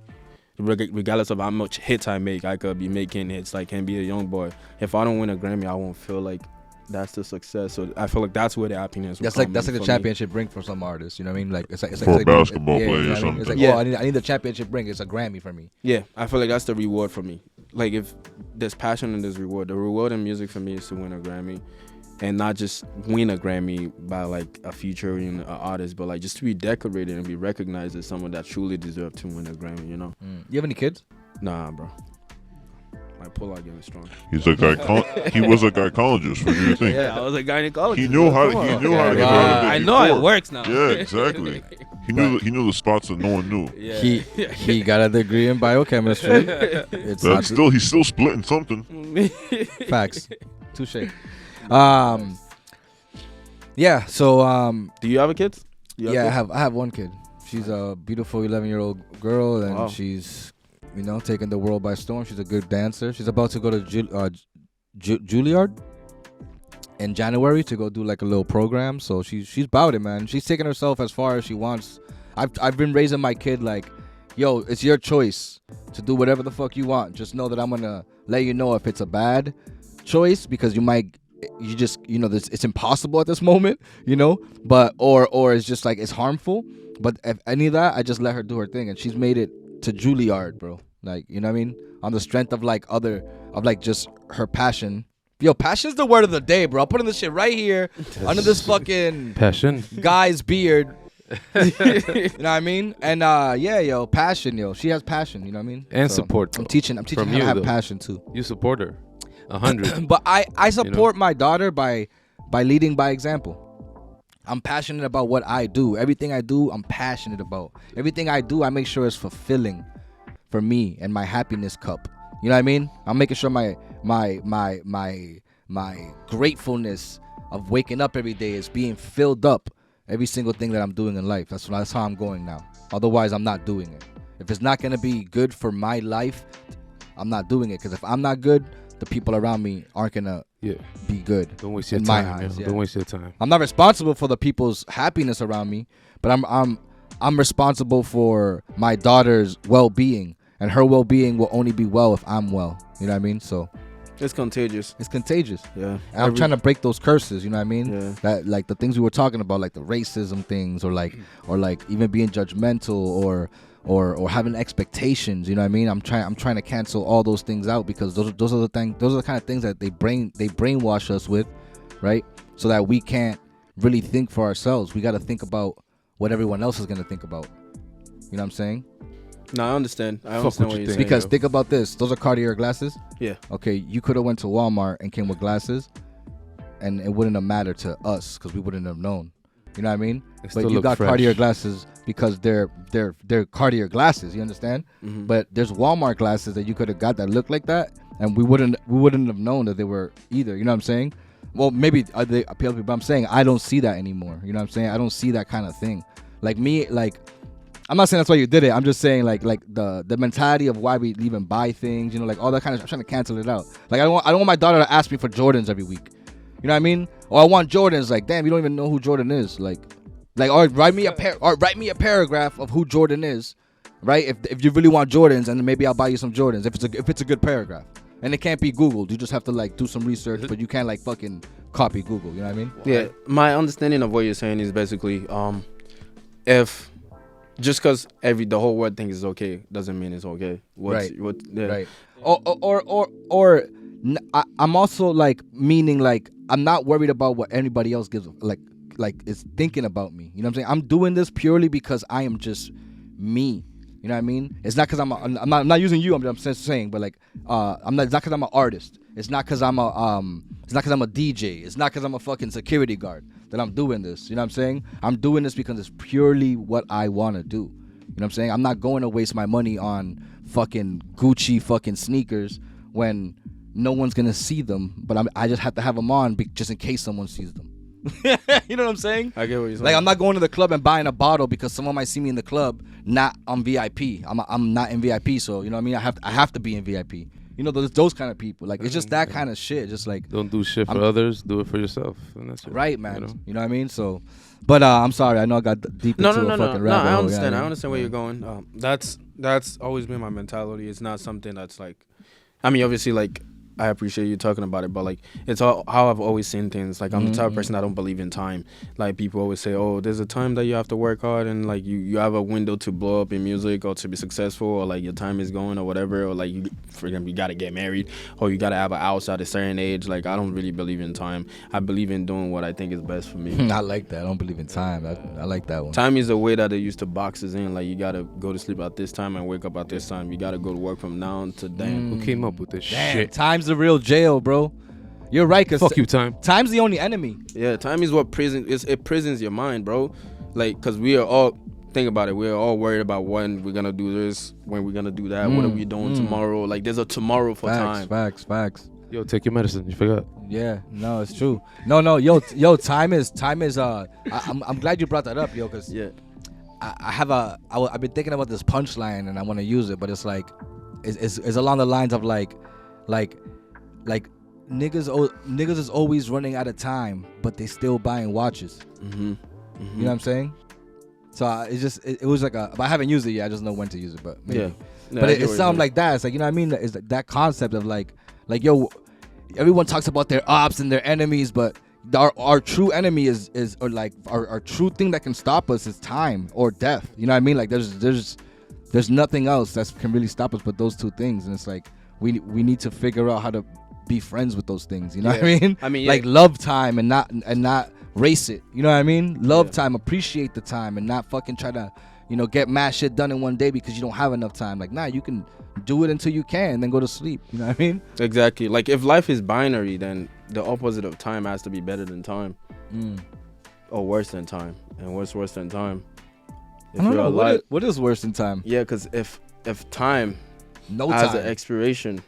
regardless of how much hits I make, I could be making hits like can be a young boy. If I don't win a Grammy, I won't feel like that's the success. So I feel like that's where the happiness. That's like the championship ring for some artists. You know what I mean? Like it's like For a basketball player you know or what I mean? It's something. like, I need the championship ring. It's a Grammy for me. Yeah, I feel like that's the reward for me. Like if there's passion and there's reward. The reward in music for me is to win a Grammy, and not just win a Grammy by like a featuring an artist, but like just to be decorated and be recognized as someone that truly deserves to win a Grammy. You know? You have any kids? Nah, bro. My pull-out game is strong. He's a he was a gynecologist. What do you think? Yeah, I was a gynecologist. He knew how. Come He on. knew how to get Yeah. out of it I know before. it works now. Yeah, exactly. He knew the spots that no one knew. Yeah. He got a degree in biochemistry. It's not He's still splitting something. facts. Touche. Yeah. So Do you have a kid? You yeah, kids? I have one kid. She's a beautiful 11-year-old girl, and Wow. she's taking the world by storm. She's a good dancer. She's about to go to Juilliard in January to go do like a little program. So she's about it, man. She's taking herself as far as she wants. I've been raising my kid like, yo, it's your choice to do whatever the fuck you want. Just know that I'm gonna let you know if it's a bad choice, because it's impossible at this moment, but or it's just like it's harmful. But if any of that, I just let her do her thing, and she's made it to Juilliard, bro. Like, you know what I mean? On the strength of just her passion. Yo, passion's the word of the day, bro. I'm putting this shit right here under this fucking Passion. guy's beard. You know what I mean? And passion, yo. She has passion, you know what I mean? And So, support. I'm teaching her From how to you, have though. passion too. You support her. 100. But I support my daughter by leading by example. I'm passionate about what I do. Everything I do, I'm passionate about. Everything I do, I make sure it's fulfilling for me and my happiness cup. You know what I mean? I'm making sure my gratefulness of waking up every day is being filled up. Every single thing that I'm doing in life. That's how I'm going now. Otherwise, I'm not doing it. If it's not gonna be good for my life, I'm not doing it. Because if I'm not good, the people around me aren't gonna be good. Don't waste your in my time. eyes, yo. yeah. Don't waste your time. I'm not responsible for the people's happiness around me, but I'm responsible for my daughter's well-being, and her well-being will only be well if I'm well. You know what I mean? So It's contagious. it's contagious. Yeah. And I'm trying to break those curses. You know what I mean? Yeah. That like the things we were talking about, like the racism things, or like even being judgmental or having expectations. You know what I mean? I'm trying to cancel all those things out, because those are the kind of things that they brainwash us with, right? So that we can't really think for ourselves. We got to think about what everyone else is gonna think about. You know what I'm saying? No, I understand. I Fuck understand what what you you're think. saying. Because yo. think about this. Those are Cartier glasses. Yeah. Okay, you could have went to Walmart and came with glasses, and it wouldn't have mattered to us because we wouldn't have known. You know what I mean? They But still you look got fresh. Cartier glasses because they're Cartier glasses. You understand? Mhm. But there's Walmart glasses that you could have got that look like that, and we wouldn't have known that they were either. You know what I'm saying? Well, maybe they appeal to people, but I'm saying I don't see that anymore. You know what I'm saying? I don't see that kind of thing. Like me, like I'm not saying that's why you did it. I'm just saying like the mentality of why we even buy things, like all that kind of. I'm trying to cancel it out. Like I don't want my daughter to ask me for Jordans every week. You know what I mean? Or I want Jordans. Like, damn, you don't even know who Jordan is. Like, or write me a paragraph of who Jordan is, right? If you really want Jordans, and then maybe I'll buy you some Jordans if it's a good paragraph. And it can't be Googled. You just have to like do some research, but you can't like fucking copy Google. You know what I mean? Yeah, my understanding of what you're saying is basically, if just because the whole world thinks it's okay doesn't mean it's okay. Right. Yeah. Right. I'm also like meaning like I'm not worried about what anybody else gives like is thinking about me. You know what I'm saying? I'm doing this purely because I am just me. You know what I mean? It's not because I'm not using you. I'm just saying, but like it's not because I'm an artist. It's not because I'm a DJ. It's not because I'm a fucking security guard that I'm doing this. You know what I'm saying? I'm doing this because it's purely what I want to do. You know what I'm saying? I'm not going to waste my money on fucking Gucci fucking sneakers when no one's gonna see them. But I just have to have them on just in case someone sees them. You know what I'm saying? I get what you're saying. Like I'm not going to the club and buying a bottle because someone might see me in the club, not on VIP. I'm not in VIP, so you know what I mean. I have to be in VIP. You know those kind of people. Like it's just that kind of shit. Just like Don't do shit for others. Do it for yourself. And that's it. right, man. You know what I mean? So, but I'm sorry. I know I got deep into a fucking rabbit hole. I understand. Yeah, I understand where you're going. That's always been my mentality. It's not something that's like, I mean, obviously, like I appreciate you talking about it, but like it's all how I've always seen things. Like I'm the type of person that don't believe in time. Like people always say, oh, there's a time that you have to work hard and like you have a window to blow up in music or to be successful, or like your time is going or whatever, or like for example you gotta get married or you gotta have a house at a certain age. Like I don't really believe in time. I believe in doing what I think is best for me. I like that. I don't believe in time. I like that one. Time is the way that they used to box us in. Like you gotta go to sleep at this time and wake up at this time. You gotta go to work from now to then. Who came up with this shit? Time's the real jail, bro. You're right. Cause Fuck you, time. Time's the only enemy. Yeah, time is what it prisons your mind, bro. Like, cause we are all, think about it, we're all worried about when we're gonna do this, when we're gonna do that, what are we doing tomorrow? Like, there's a tomorrow for time. Facts. Yo, take your medicine. You forgot. Yeah, no, it's true. No, yo, time is. I'm glad you brought that up, yo, cause Yeah. I've been thinking about this punchline and I want to use it, but it's like, it's along the lines of like niggas is always running out of time, but they still buying watches. You know what I'm saying? So it was like but I haven't used it yet. I just know when to use it, but maybe. Yeah. But it's something like that. It's like, you know what I mean? It's that concept of like yo, everyone talks about their ops and their enemies, but our true enemy is or like our true thing that can stop us is time or death. You know what I mean? Like there's nothing else that can really stop us but those two things, and it's like we need to figure out how to be friends with those things. You know what I mean? I mean, like love time and not race it. You know what I mean? Love time, appreciate the time, and not fucking try to, you know, get mad shit done in one day because you don't have enough time. Like, nah, you can do it until you can and then go to sleep. You know what I mean? Exactly. Like if life is binary, then the opposite of time has to be better than time, or worse than time. And what's worse than time? I don't know. What is worse than time? Yeah, because if time has an expiration,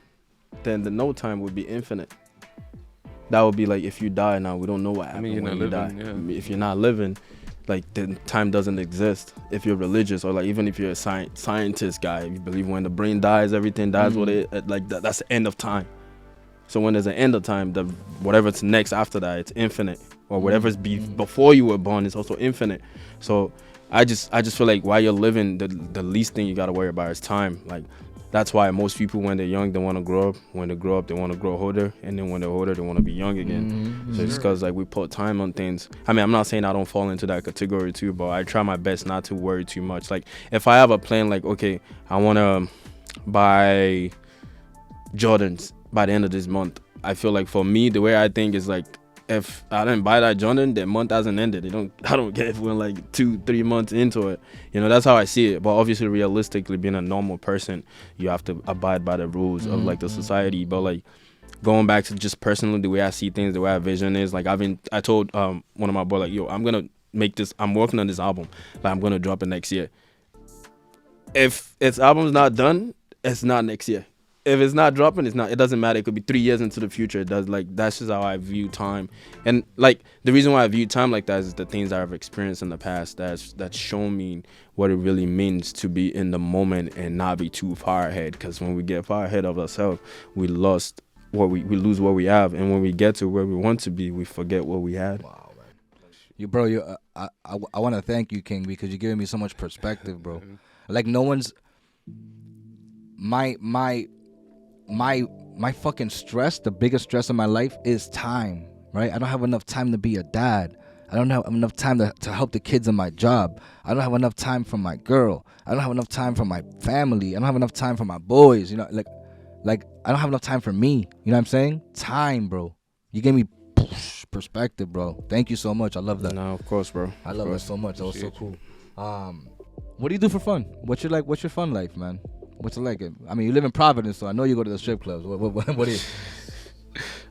then the no time would be infinite. That would be like if you die now, we don't know what happened when you die. Yeah. If you're not living, like then time doesn't exist. If you're religious or like even if you're a scientist guy, you believe when the brain dies, everything dies. That's the end of time. So when there's an end of time, whatever's next after that, it's infinite. Or whatever's before you were born is also infinite. So I just feel like while you're living, the least thing you gotta worry about is time. Like that's why most people when they're young they want to grow up. When they grow up they want to grow older, and then when they're older they want to be young again. So it's because like we put time on things. I mean, I'm not saying I don't fall into that category too, but I try my best not to worry too much. Like if I have a plan, like okay, I want to buy Jordans by the end of this month. I feel like for me the way I think is like if I didn't buy that Jordan, the month hasn't ended. I don't care if we're like 2-3 months into it. You know, that's how I see it. But obviously, realistically, being a normal person, you have to abide by the rules of like the society. But like going back to just personally the way I see things, the way I vision is like I told one of my boys like, yo, I'm gonna make this. I'm working on this album. Like I'm gonna drop it next year. If its album's not done, it's not next year. If it's not dropping, it's not. It doesn't matter. It could be 3 years into the future. It does. Like that's just how I view time. And like the reason why I view time like that is the things that I've experienced in the past. That's shown me what it really means to be in the moment and not be too far ahead. Because when we get far ahead of ourselves, we lose what we have. And when we get to where we want to be, we forget what we had. Wow, man. I want to thank you, King, because you're giving me so much perspective, bro. Like no one's my my fucking stress, the biggest stress of my life is time, right? I don't have enough time to be a dad. I don't have enough time to help the kids in my job. I don't have enough time for my girl. I don't have enough time for my family. I don't have enough time for my boys. You know, like I don't have enough time for me. You know what I'm saying? Time, bro. You gave me perspective, bro. Thank you so much. I love that. No, of course, bro. I love that so much. That was so cool. What do you do for fun? What's your fun life, man? What's it like? I mean, you live in Providence, so I know you go to the strip clubs. What do you?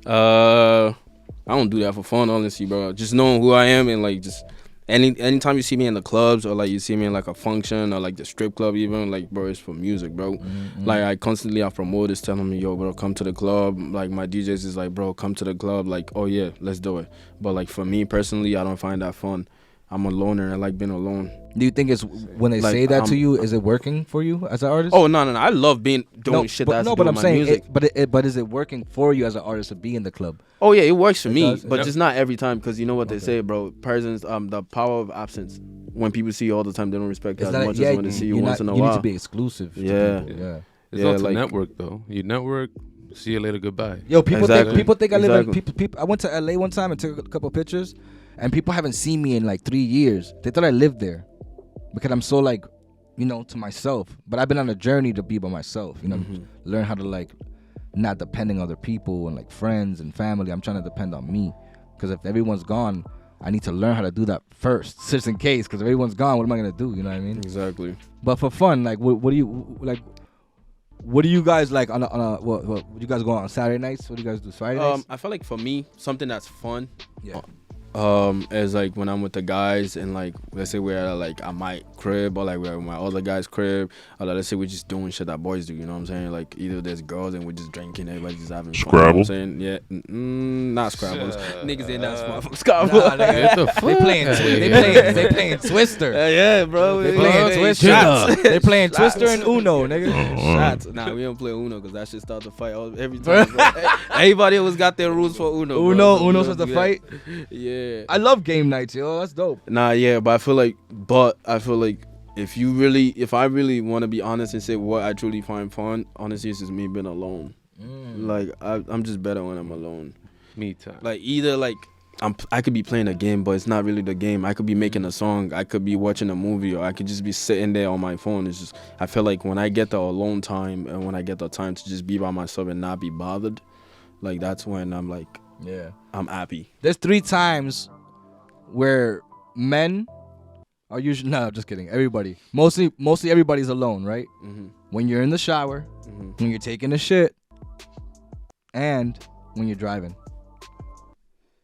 I don't do that for fun, honestly, bro. Just knowing who I am and like just anytime you see me in the clubs or like you see me in like a function or like the strip club even, like, bro, it's for music, bro. Like I constantly have promoters telling me, yo, bro, come to the club. Like my DJs is like, bro, come to the club. Like, oh yeah, let's do it. But like for me personally, I don't find that fun. I'm a loner. I like being alone. Do you think it's when they Like, say that to you, is it working for you as an artist? Oh no, I love doing shit that's but doing I'm my saying, music. but is it working for you as an artist to be in the club? Oh yeah, it works for It me, does? but Yep. just not every time, because you know what they say, bro. Presence, the power of absence. When people see you all the time, they don't respect you as much as when they see you once in a you while. need to be exclusive. to Yeah. people, yeah. It's Yeah, all to like- network though. You network, see you later, goodbye. Yo, people Exactly. think I live in Exactly. people. I went to LA one time and took a couple pictures, and people haven't seen me in like 3 years. They thought I lived there because I'm so like, you know, to myself. But I've been on a journey to be by myself. You know, learn how to like not depending on other people and like friends and family. I'm trying to depend on me, because if everyone's gone, I need to learn how to do that first, just in case. Because if everyone's gone, what am I gonna do? You know what I mean? Exactly. But for fun, like, what do you like? What do you guys like on a what you guys go on Saturday nights? What do you guys do Friday nights? I feel like for me, something that's fun, Yeah. is like when I'm with the guys and like let's say we're at like at my crib or like we're at my other guy's crib, or like, let's say we're just doing shit that boys do. You know what I'm saying? Like either there's girls and we're just drinking, everybody's just having fun. You know what I'm saying? Yeah, not Scrabbles. Niggas ain't that smart for Scrabble. Nah, nigga, What the fuck? they playing Twister. Yeah, bro. They playing Twister. Shots. They playing Twister and Uno, nigga. Shots. Nah, we don't play Uno because that shit start to fight every time. Bro. Everybody always got their rules for Uno. Bro, so we Uno don't starts to do that. fight. Yeah. I love game nights, yo. That's dope. Nah, yeah, but I feel like if I really want to be honest and say what I truly find fun, honestly, it's just me being alone. Like I'm just better when I'm alone. Me time. Like either like I could be playing a game, but it's not really the game. I could be making a song, I could be watching a movie, or I could just be sitting there on my phone. It's just I feel like when I get the alone time and when I get the time to just be by myself and not be bothered, like that's when I'm like Yeah. I'm happy. There's 3 times where men are usually just kidding. Everybody, mostly everybody's alone, right? When you're in the shower, when you're taking a shit, and when you're driving.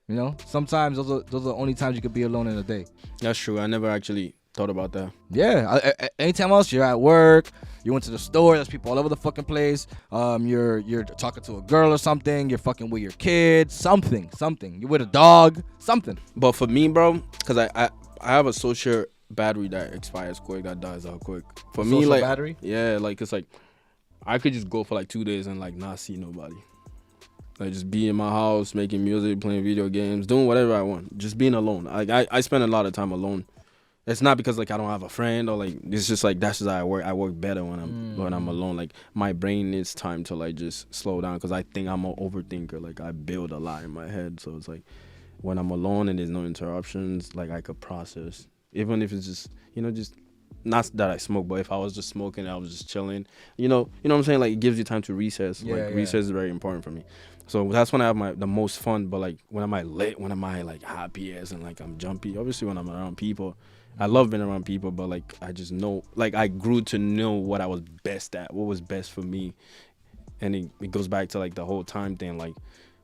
You know, sometimes those are the only times you could be alone in a day. That's true. I never actually thought about that. Yeah. Anytime else, you're at work, you went to the store. There's people all over the fucking place. You're talking to a girl or something. You're fucking with your kids. Something. You're with a dog. Something. But for me, bro, because I have a social battery that expires quick, that dies out quick. For me, Social like battery? yeah, like it's like I could just go for like 2 days and like not see nobody. Like just be in my house, making music, playing video games, doing whatever I want. Just being alone. Like I spend a lot of time alone. It's not because like I don't have a friend or like it's just like that's just how I work. I work better when I'm alone. Like my brain needs time to like just slow down because I think I'm an overthinker. Like I build a lot in my head, so it's like when I'm alone and there's no interruptions, like I could process. Even if it's just just not that I smoke, but if I was just smoking, I was just chilling. You know what I'm saying? Like it gives you time to recess. Recess is very important for me. So that's when I have the most fun. But like when am I lit? When am I like happy as and like I'm jumpy? Obviously when I'm around people. I love being around people, but like I just know, like I grew to know what I was best at, what was best for me, and it goes back to like the whole time thing. Like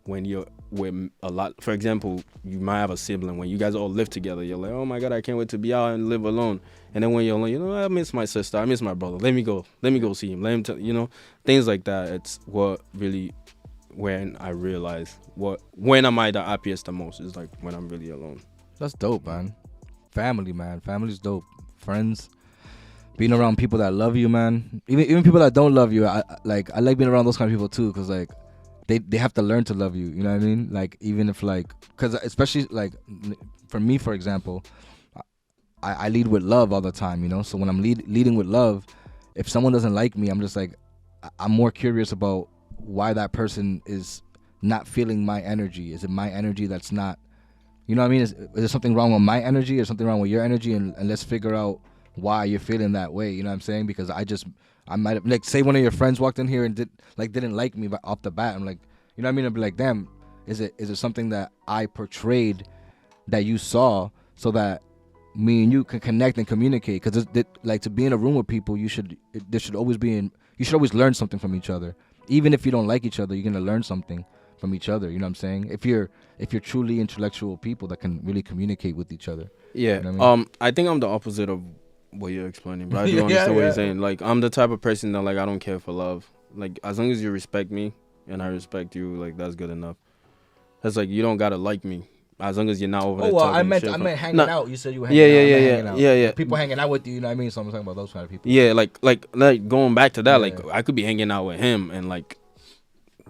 when you're with a lot, for example, you might have a sibling. When you guys all live together, you're like, oh my god, I can't wait to be out and live alone. And then when you're alone, I miss my sister, I miss my brother. Let me go see him. Let him tell, things like that. It's what really when I realize when am I the happiest the most is like when I'm really alone. That's dope, man. Family, man. Family's dope. Friends, being around people that love you, man. Even people that don't love you, I like being around those kind of people too, because like they have to learn to love you. You know what I mean? Like even if like, because especially like for me, for example, I lead with love all the time. So when I'm leading with love, if someone doesn't like me, I'm just like I'm more curious about why that person is not feeling my energy. Is it my energy that's not, you know what I mean? Is there something wrong with my energy or something wrong with your energy? And let's figure out why you're feeling that way. You know what I'm saying? Because I might have, like, say one of your friends walked in here and didn't like me off the bat. I'm like, you know what I mean? I'd be like, damn, is it something that I portrayed that you saw so that me and you can connect and communicate? Because like, to be in a room with people, you should always learn something from each other. Even if you don't like each other, you're gonna learn something from each other. You know what I'm saying? If you're truly intellectual people that can really communicate with each other. Yeah. You know what I mean? I think I'm the opposite of what you're explaining, but I do understand what you're saying. Like, I'm the type of person that, like, I don't care for love. Like, as long as you respect me and I respect you, like, that's good enough. That's like, you don't gotta like me. As long as you're not over there talking I meant shit hanging out. You said you were hanging out. Yeah. People hanging out with you, you know what I mean? So I'm talking about those kind of people. Yeah, like going back to that, Yeah. like, I could be hanging out with him and, like,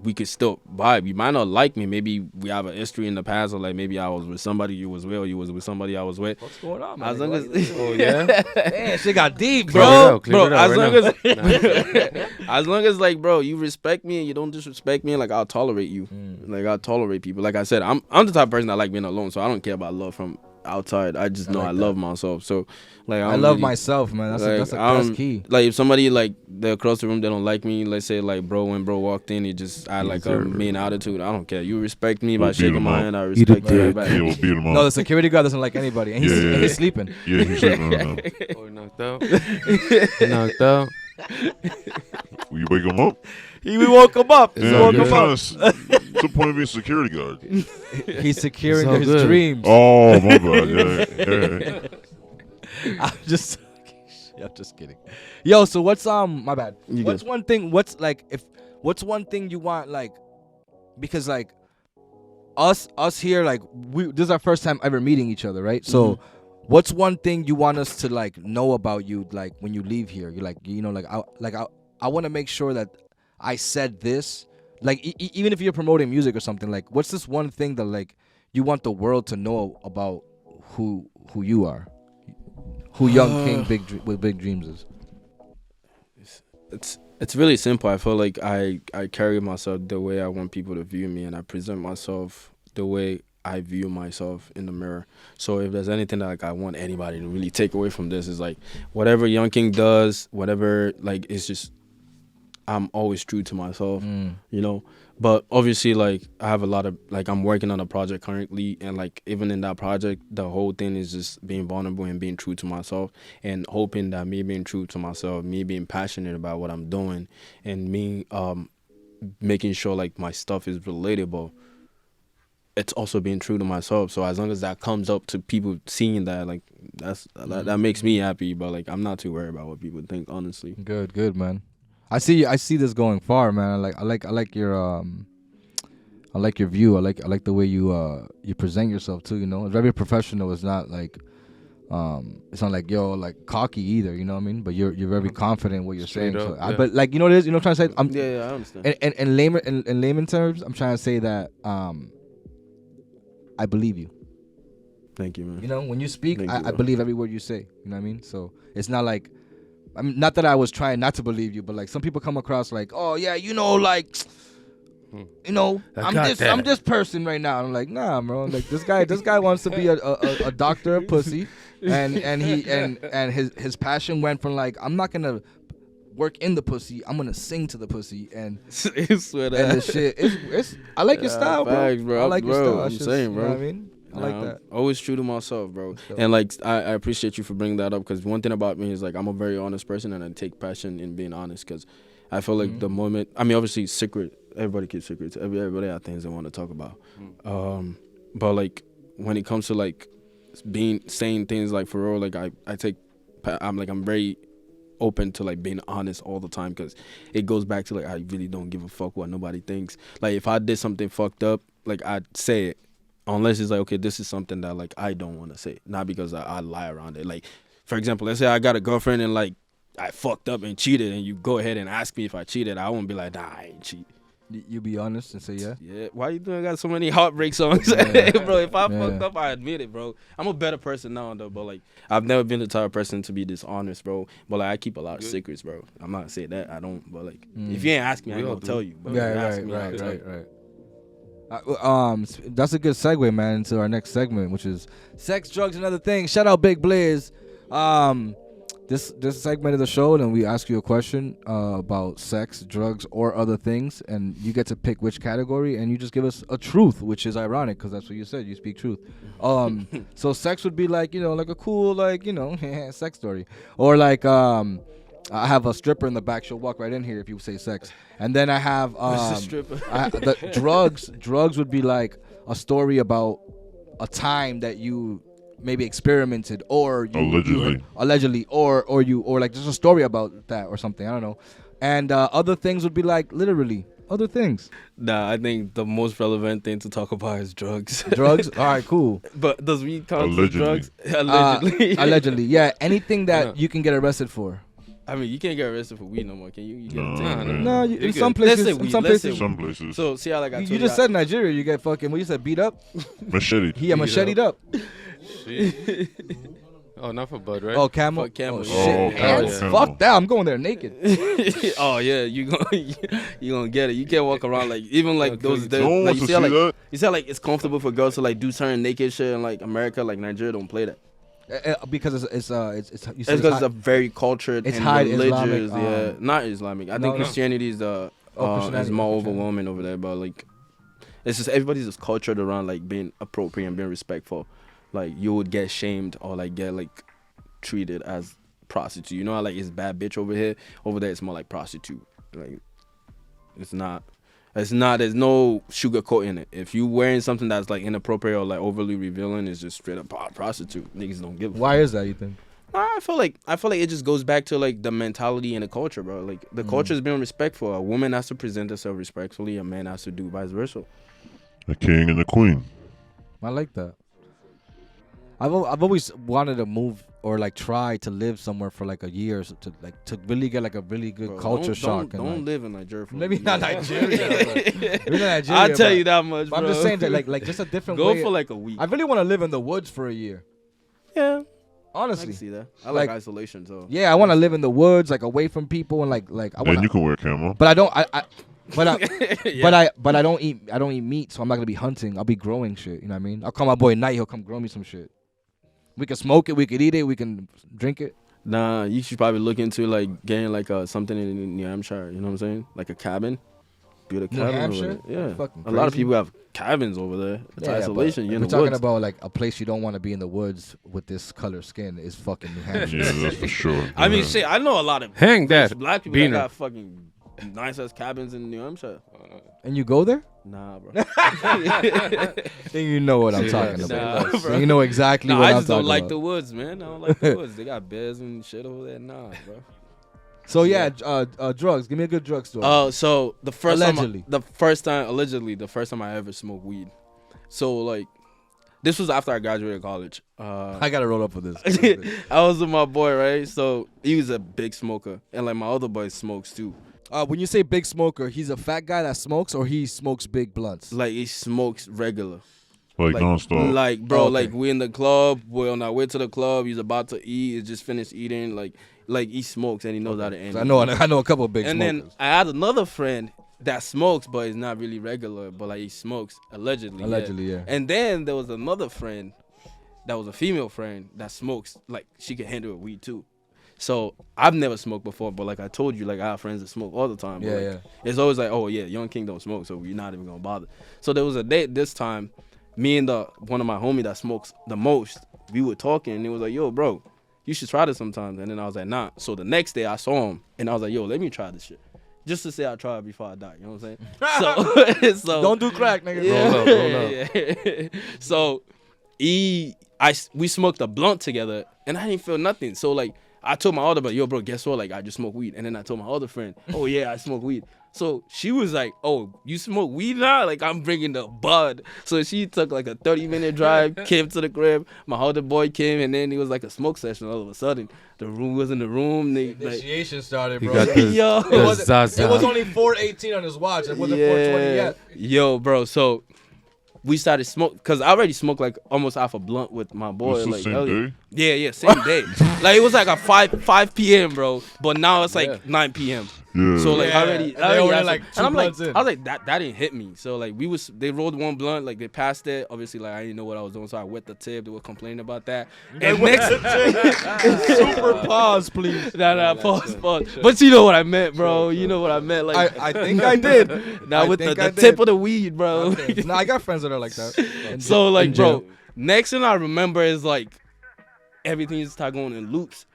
we could still vibe. You might not like me. Maybe we have a history in the past, or like maybe I was with somebody you was with, or you was with somebody I was with. What's going on, man? As long as Oh yeah. Damn, shit got deep, bro, Clear it out as right long now. as as long as, like, bro, you respect me and you don't disrespect me, like, I'll tolerate you. Like, I'll tolerate people. Like I said, I'm the type of person that like being alone, so I don't care about love from outside. I just know I love myself. So, like, I love myself, man. That's the key. Like, if somebody, like, they're across the room, they don't like me. Let's say, like, when bro walked in, he just had like a mean attitude. I don't care. You respect me by shaking my hand. I respect you right back. Yeah, we'll beat him up. No, the security guard doesn't like anybody, and he's sleeping. Yeah, he's sleeping right now. Oh, he knocked out. He knocked out. Will you wake him up? We woke him up. Yeah, all good. what's the point of being a security guard? He's securing It's all his good. dreams. Oh, my bad. Yeah. I'm just kidding. Yo, so what's my bad. You What's good. one thing? What's one thing you want, like, because, like, us here, like, this is our first time ever meeting each other, right? So what's one thing you want us to, like, know about you, like, when you leave here? You're like, you know, like, I want to make sure that I said this, like, even if you're promoting music or something, like, what's this one thing that, like, you want the world to know about who you are, who Young King with Big Dreams is? It's really simple. I feel like I carry myself the way I want people to view me, and I present myself the way I view myself in the mirror. So if there's anything that, like, I want anybody to really take away from this, is like, whatever Young King does, whatever, like, it's just, I'm always true to myself, you know. But obviously, like, I have a lot of, like, I'm working on a project currently, and, like, even in that project, the whole thing is just being vulnerable and being true to myself, and hoping that me being true to myself, me being passionate about what I'm doing, and me making sure, like, my stuff is relatable, it's also being true to myself. So as long as that comes up to people seeing that, like, that makes me happy. But, like, I'm not too worried about what people think, honestly. Good, man. I see this going far, man. I like your view. I like the way you present yourself too. You know, it's very professional. It's not like it's not like yo, like, cocky either. You know what I mean? But you're very confident in what you're Straight saying. up, So yeah. but, like, you know what it is. You know what I'm trying to say? Yeah, I understand. In layman terms, I'm trying to say that I believe you. Thank you, man. You know, when you speak, Thank you, I bro. believe every word you say. You know what I mean? So it's not like, I mean, not that I was trying not to believe you, but, like, some people come across like, oh yeah, you know, like, you know, I'm this person right now. I'm like, nah, bro. Like, this guy wants to be a doctor of pussy, and his passion went from, like, I'm not gonna work in the pussy, I'm gonna sing to the pussy, and Swear and that. the shit. It's I like your style, bro. Facts, bro. I like your Bro, style. I'm It's just, saying, you know bro. what I mean? I like that. I'm always true to myself, bro. So- And, like, I appreciate you for bringing that up, because one thing about me is, like, I'm a very honest person, and I take passion in being honest, because I feel like the moment, I mean, obviously, everybody keeps secrets. Everybody have things they want to talk about. But, like, when it comes to, like, saying things, like, for real, like, I'm very open to, like, being honest all the time, because it goes back to, like, I really don't give a fuck what nobody thinks. Like, if I did something fucked up, like, I'd say it, unless it's like, okay, this is something that, like, I don't want to say, not because I lie around it. Like, for example, let's say I got a girlfriend and, like, I fucked up and cheated, and you go ahead and ask me if I cheated, I won't be like, nah, I ain't cheat. You be honest and say yeah. Yeah, why you doing? I got so many heartbreak songs, Yeah. bro. If I Yeah. fucked up, I admit it, bro. I'm a better person now, though. But like, I've never been the type of person to be dishonest, bro. But like, I keep a lot of secrets, bro. I'm not saying that I don't, but like, if you ain't ask me, I ain't gonna tell you. But if you ask me, I'll tell you. That's a good segue, man, into our next segment, which is sex, drugs, and other things. Shout out Big Blizz. This segment of the show, and we ask you a question about sex, drugs, or other things, and you get to pick which category, and you just give us a truth, which is ironic because that's what you said. You speak truth. So sex would be like, like a cool, like, sex story, or like I have a stripper in the back. She'll walk right in here if you say sex. And then I have the drugs would be like a story about a time that you maybe experimented, or you allegedly, or like just a story about that or something. I don't know. And other things would be like literally other things. Nah, I think the most relevant thing to talk about is drugs. Drugs? All right, cool. But does weed count as Allegedly. drugs? Allegedly. Allegedly, yeah. Anything that you can get arrested for. I mean, you can't get arrested for weed no more, can you? You No, get No, You're in good. some places. Let's say In weed, some let's say places. Some places. So see how like I told You just said Nigeria, you get fucking. What you said? Beat up? Machete. He macheted up. Oh, not for Bud, right? Oh, camel. Fuck camel. Oh, Oh, shit. camel, Ants? camel. Fuck that. I'm going there naked. Oh yeah, you gonna get it. You can't walk around like even like those. No one Like, wants you to see how, see like that. you see how, like it's comfortable for girls to like do certain naked shit in like America, like Nigeria don't play that. Because it's you It's said because it's a very cultured it's and high religious. Islamic, Yeah, not Islamic. I no, think no. Christianity is Christianity, is more Christianity. overwhelming over there, but like it's just everybody's just cultured around like being appropriate and being respectful. Like you would get shamed or like get like treated as prostitute. You know how like it's bad bitch over here. Over there it's more like prostitute. Like it's not. There's no sugarcoating it. If you wearing something that's like inappropriate or like overly revealing, it's just straight up prostitute. Niggas don't give a Why is that, you think? I feel like it just goes back to like the mentality and the culture, bro. Like the culture is being respectful. A woman has to present herself respectfully. A man has to do vice versa. The king and the queen. I like that. I've always wanted to move or like try to live somewhere for like a year to really get like a really good Bro, culture shock. Don't live in Nigeria. For Maybe a not year. Nigeria. Maybe not Nigeria. I'll tell but- you that much, but bro. I'm just saying that like just a different Go way. for like a week. I really want to live in the woods for a year. Yeah, I Honestly. can see that. I Like- like isolation, so Yeah, I want to live in the woods, like away from people, and like I want. Then you can wear camo. But I don't. But I, Yeah. but I don't eat meat, so I'm not gonna be hunting. I'll be growing shit. You know what I mean? I'll call my boy Knight. He'll come grow me some shit. We can smoke it. We could eat it. We can drink it. Nah, you should probably look into like getting like something in New Hampshire. You know what I'm saying? Like a cabin. Build a New cabin Hampshire? over there. Yeah, Fucking a lot of crazy. people have cabins over there. It's Yeah, isolation. but You're if in the we're woods. talking about like a place you don't want to be in the woods with this color skin is fucking New Hampshire. Yeah, that's for sure. I mean, Yeah. shit. I know a lot of Hang that. black people Beaner. that got fucking nice ass cabins in New Hampshire. And you go there? Nah, bro. Then you know what I'm talking Nah, about. bro. You know exactly Nah, what I I'm just don't talking like about. the woods, man. I don't like the woods. They got bears and shit over there. Nah, bro. So yeah, drugs. Give me a good drug story. So the first Allegedly. the first time I ever smoked weed. So like, this was after I graduated college. I gotta roll up for this. I was with my boy, right? So he was a big smoker, and like my other boy smokes too. When you say big smoker, he's a fat guy that smokes, or he smokes big blunts. Like he smokes regular. Like nonstop. Like bro, Oh, okay. like we in the club. We're on our way to the club. He's about to eat. He just finished eating. Like he smokes and he knows how to end. I know a couple of big And smokers. then I had another friend that smokes, but it's not really regular. But like he smokes allegedly. Allegedly, yeah. And then there was another friend that was a female friend that smokes. Like she could handle weed too. So I've never smoked before, but like I told you, like I have friends that smoke all the time. But Yeah, like, yeah. It's always like, oh yeah, YoungKing don't smoke, so we're not even gonna bother. So there was a date this time. Me and one of my homie that smokes the most, we were talking, and it was like, yo, bro, you should try this sometimes. And then I was like, nah. So the next day I saw him, and I was like, yo, let me try this shit, just to say I tried before I die. You know what I'm saying? So Don't do crack, nigga. yeah. So we smoked a blunt together, and I didn't feel nothing. So like I told my other buddy, yo, bro, guess what? Like, I just smoke weed. And then I told my other friend, oh, yeah, I smoke weed. So she was like, oh, you smoke weed now? Like, I'm bringing the bud. So she took like a 30-minute drive, came to the crib. My other boy came, and then it was like a smoke session all of a sudden. The room was in the room. They, like, Initiation started, He bro. got the, Yo. the Zaza. It was only 4:18 on his watch. It wasn't 4:20 yet. Yo, bro, so we started smoke because I already smoked like almost half a blunt with my boy. This the Like same earlier. day? Yeah, same day. Like it was like a 5 p.m. bro, but now it's like 9 p.m. Yeah. So like Yeah, already, and they already, had like, some- two and I'm like, blunts in. I was like that didn't hit me. So like they rolled one blunt, like they passed it. Obviously like I didn't know what I was doing, so I wet the tip. They were complaining about that. And next, Super pause, please. nah, pause. But you know what I meant, bro. You know what I meant. Like I think I did. now I with think the I tip did. of the weed, bro. Nah, I got friends that are like that. So like, in jail. bro, next thing I remember is like everything just start going in loops.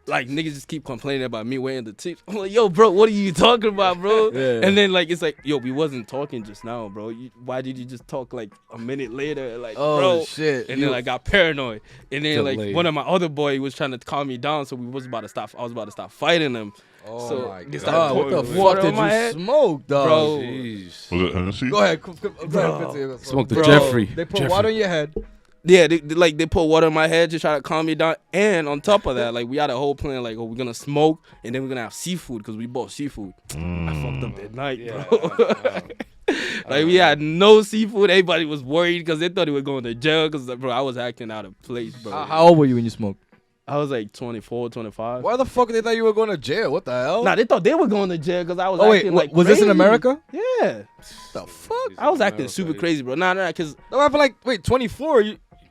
Like niggas just keep complaining about me wearing the tips. I'm like, yo, bro, what are you talking about, bro? Yeah. And then like it's like, yo, we wasn't talking just now, bro. Why did you just talk like a minute later? Like, Oh bro. shit. And then I got paranoid. And then like Delayed. one of my other boy was trying to calm me down, so I was about to stop fighting him. Oh so my they god. started What the pouring fuck water did on my you head. smoke, dog? Bro. Jeez. Was it Hennessy? Go ahead. Bro. Smoke the Bro. Jeffrey. They put Jeffrey. water in your head. Yeah, they put water in my head to try to calm me down. And on top of that, like we had a whole plan, like, oh, we're gonna smoke and then we're gonna have seafood because we bought seafood. I fucked up that night, bro. Like we had no seafood. Everybody was worried because they thought they were going to jail because, bro, I was acting out of place, bro. How old were you when you smoked? I was like 24, 25. Why the fuck they thought you were going to jail? What the hell? Nah, they thought they were going to jail because I was Oh wait, acting like was this in crazy. America? Yeah. The fuck? I was acting super crazy, bro. Nah, because No, I feel like wait, 24.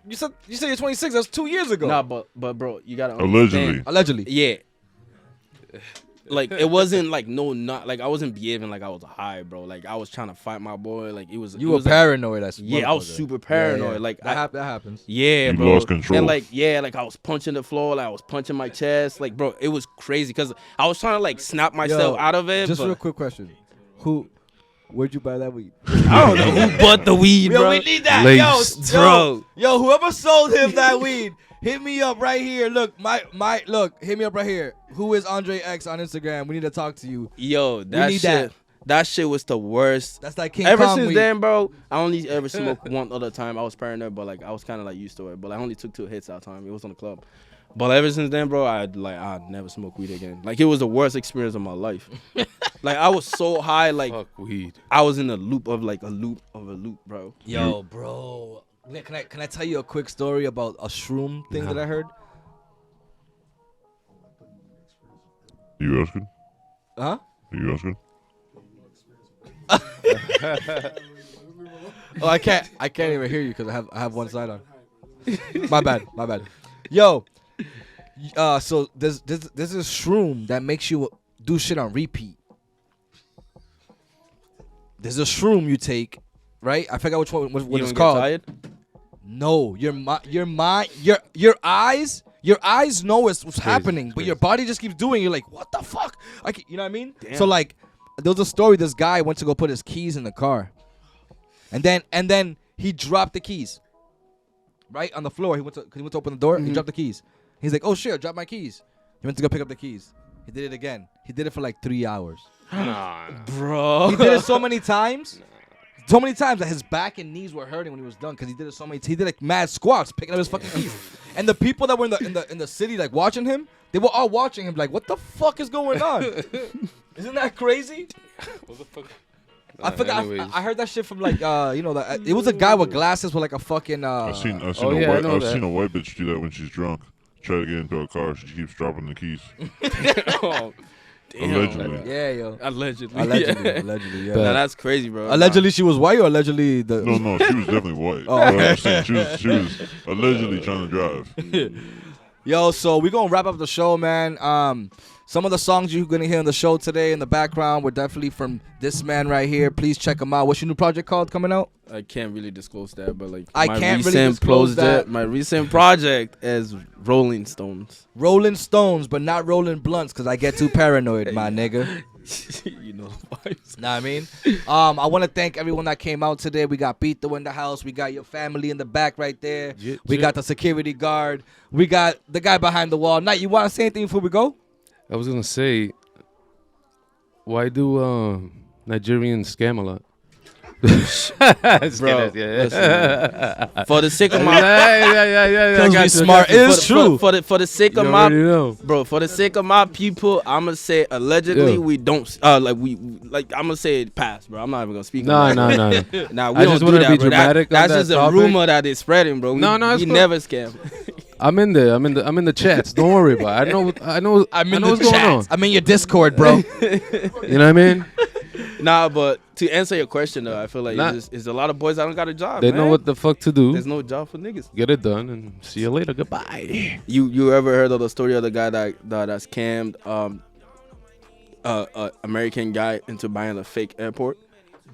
You said you're 26. That's 2 years ago. nah, but bro, you gotta Allegedly. understand. Allegedly. Yeah. Like it wasn't like not like I wasn't behaving like I was high, bro. Like I was trying to fight my boy. Like it was. You it were was like- paranoid. That's Yeah, I was super paranoid. Like that happens. yeah, You bro. lost control. And like like I was punching the floor. Like I was punching my chest. Like bro, it was crazy because I was trying to like snap myself out of it. Just but real quick question: Where'd you buy that weed? I don't know who bought the weed, bro. need that, Laced. Bro. Yo, whoever sold him that weed, hit me up right here. Look, hit me up right here. Who is Andre X on Instagram? We need to talk to you. Yo, that need shit. That shit was the worst. That's like King Ever Kong since weed. then, bro, I only ever smoked one other time. I was paranoid, but like I was kind of like used to it. But I only took 2 hits that time. It was on the club. But ever since then, bro, I'd never smoke weed again. Like it was the worst experience of my life. Like I was so high, like Fuck weed. I was in a loop of like a loop, bro. Yo, bro, can I tell you a quick story about a shroom thing that I heard? You asking? Huh? You asking? Oh, I can't even hear you because I have one side on. My bad. Yo, so there's this shroom that makes you do shit on repeat. There's a shroom you take, right? I forgot which one what You it's don't called. get tired? No, your eyes know what's happening, but your body just keeps doing. You're like, what the fuck? You know what I mean? Damn. So like, there was a story. This guy went to go put his keys in the car, and then he dropped the keys right on the floor. He went to open the door. He dropped the keys. He's like, oh shit, I dropped my keys. He went to go pick up the keys. He did it again. He did it for like 3 hours. Bro. He did it so many times. So many times that his back and knees were hurting when he was done because he did it so many. He did like mad squats picking up his fucking keys, and the people that were in the city like watching him, they were all watching him like, what the fuck is going on? Isn't that crazy? What the fuck? I forgot. anyways. I heard that shit from like it was a guy with glasses with like a fucking I've seen oh, yeah, I know I've that. seen a white bitch do that when she's drunk. Try to get into a car, she keeps dropping the keys. Oh, damn. Allegedly. yeah, yo. Allegedly. Allegedly, yeah. Nah, that's crazy, bro. Allegedly, she was white, or allegedly the. No, she was definitely white. Oh, But I'm saying she was allegedly trying to drive. Yo, so we're gonna wrap up the show, man. Some of the songs you're gonna hear on the show today in the background were definitely from this man right here. Please check him out. What's your new project called coming out? I can't really disclose that, but like I my can't really recent disclose that. My recent project is Rolling Stones. Rolling Stones, but not rolling blunts, cause I get too paranoid, my nigga. You know the vibes. Know what I mean? I want to thank everyone that came out today. We got Pito in the house. We got your family in the back right there. We got the security guard. We got the guy behind the wall. Knight, you want to say anything before we go? I was gonna say, why do Nigerians scam a lot? Bro, listen, for the sake of my Because we smart. It's true. For the sake of my for the sake of my people, I'ma say allegedly we don't like I'ma say it pass, bro. I'm not even gonna speak. No. Nah, we I don't just do wanna that, be bro. dramatic on That's that just a topic. rumor that is spreading, bro. We it's cool. never scam. I'm in there. I'm in the chats. Don't worry about it. I know what's going on. I'm in your Discord, bro. You know what I mean? Nah, but to answer your question though, I feel like it's a lot of boys that don't got a job. They man. know what the fuck to do. There's no job for niggas. Get it done and see you later. Goodbye. You ever heard of the story of the guy that scammed American guy into buying a fake airport?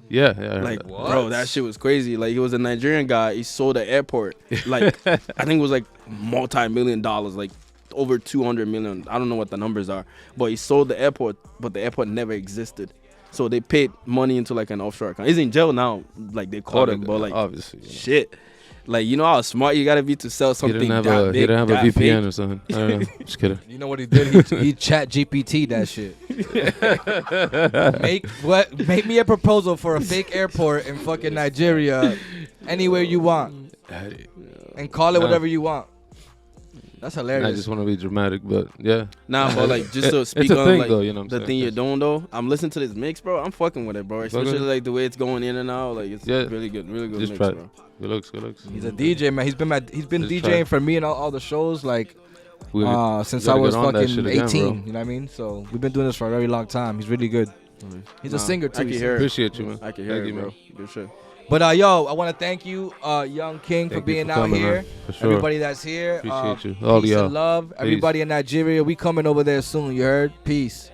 Yeah. Like, bro, that shit was crazy. Like, he was a Nigerian guy. He sold the airport. Like, I think it was like multi-million-dollars, like over 200 million. I don't know what the numbers are, but he sold the airport, but the airport never existed. So they paid money into like an offshore account. He's in jail now. Like, they caught him, but like, obviously, shit. Like, you know how smart you gotta be to sell something he that didn't big, have a that VPN fake? or something. I don't know. Just kidding. You know what he did? He chat GPT that shit. Make me a proposal for a fake airport in fucking Nigeria, anywhere you want, and call it whatever you want. That's hilarious. I just want to be dramatic, but yeah. Nah, but like, just to speak it's a on thing, like though, you know what I'm the saying? thing you're doing though, I'm listening to this mix, bro. I'm fucking with it, bro. Especially like the way it's going in and out. Like, it's really good Just mix, try bro. Good looks. He's a DJ, man. He's been Just DJing for me and all the shows like since I was fucking 18. Again, you know what I mean? So we've been doing this for a very long time. He's really good. He's a singer too. I can hear it. Appreciate you, man. I can hear Thank it, you, bro. man. Good shit. But yo, I want to thank you, Young King, for Thank you being for out coming, here. man. For sure. Everybody that's here, Appreciate you. All peace y'all. and love. Peace. Everybody in Nigeria, we coming over there soon. You heard? Peace.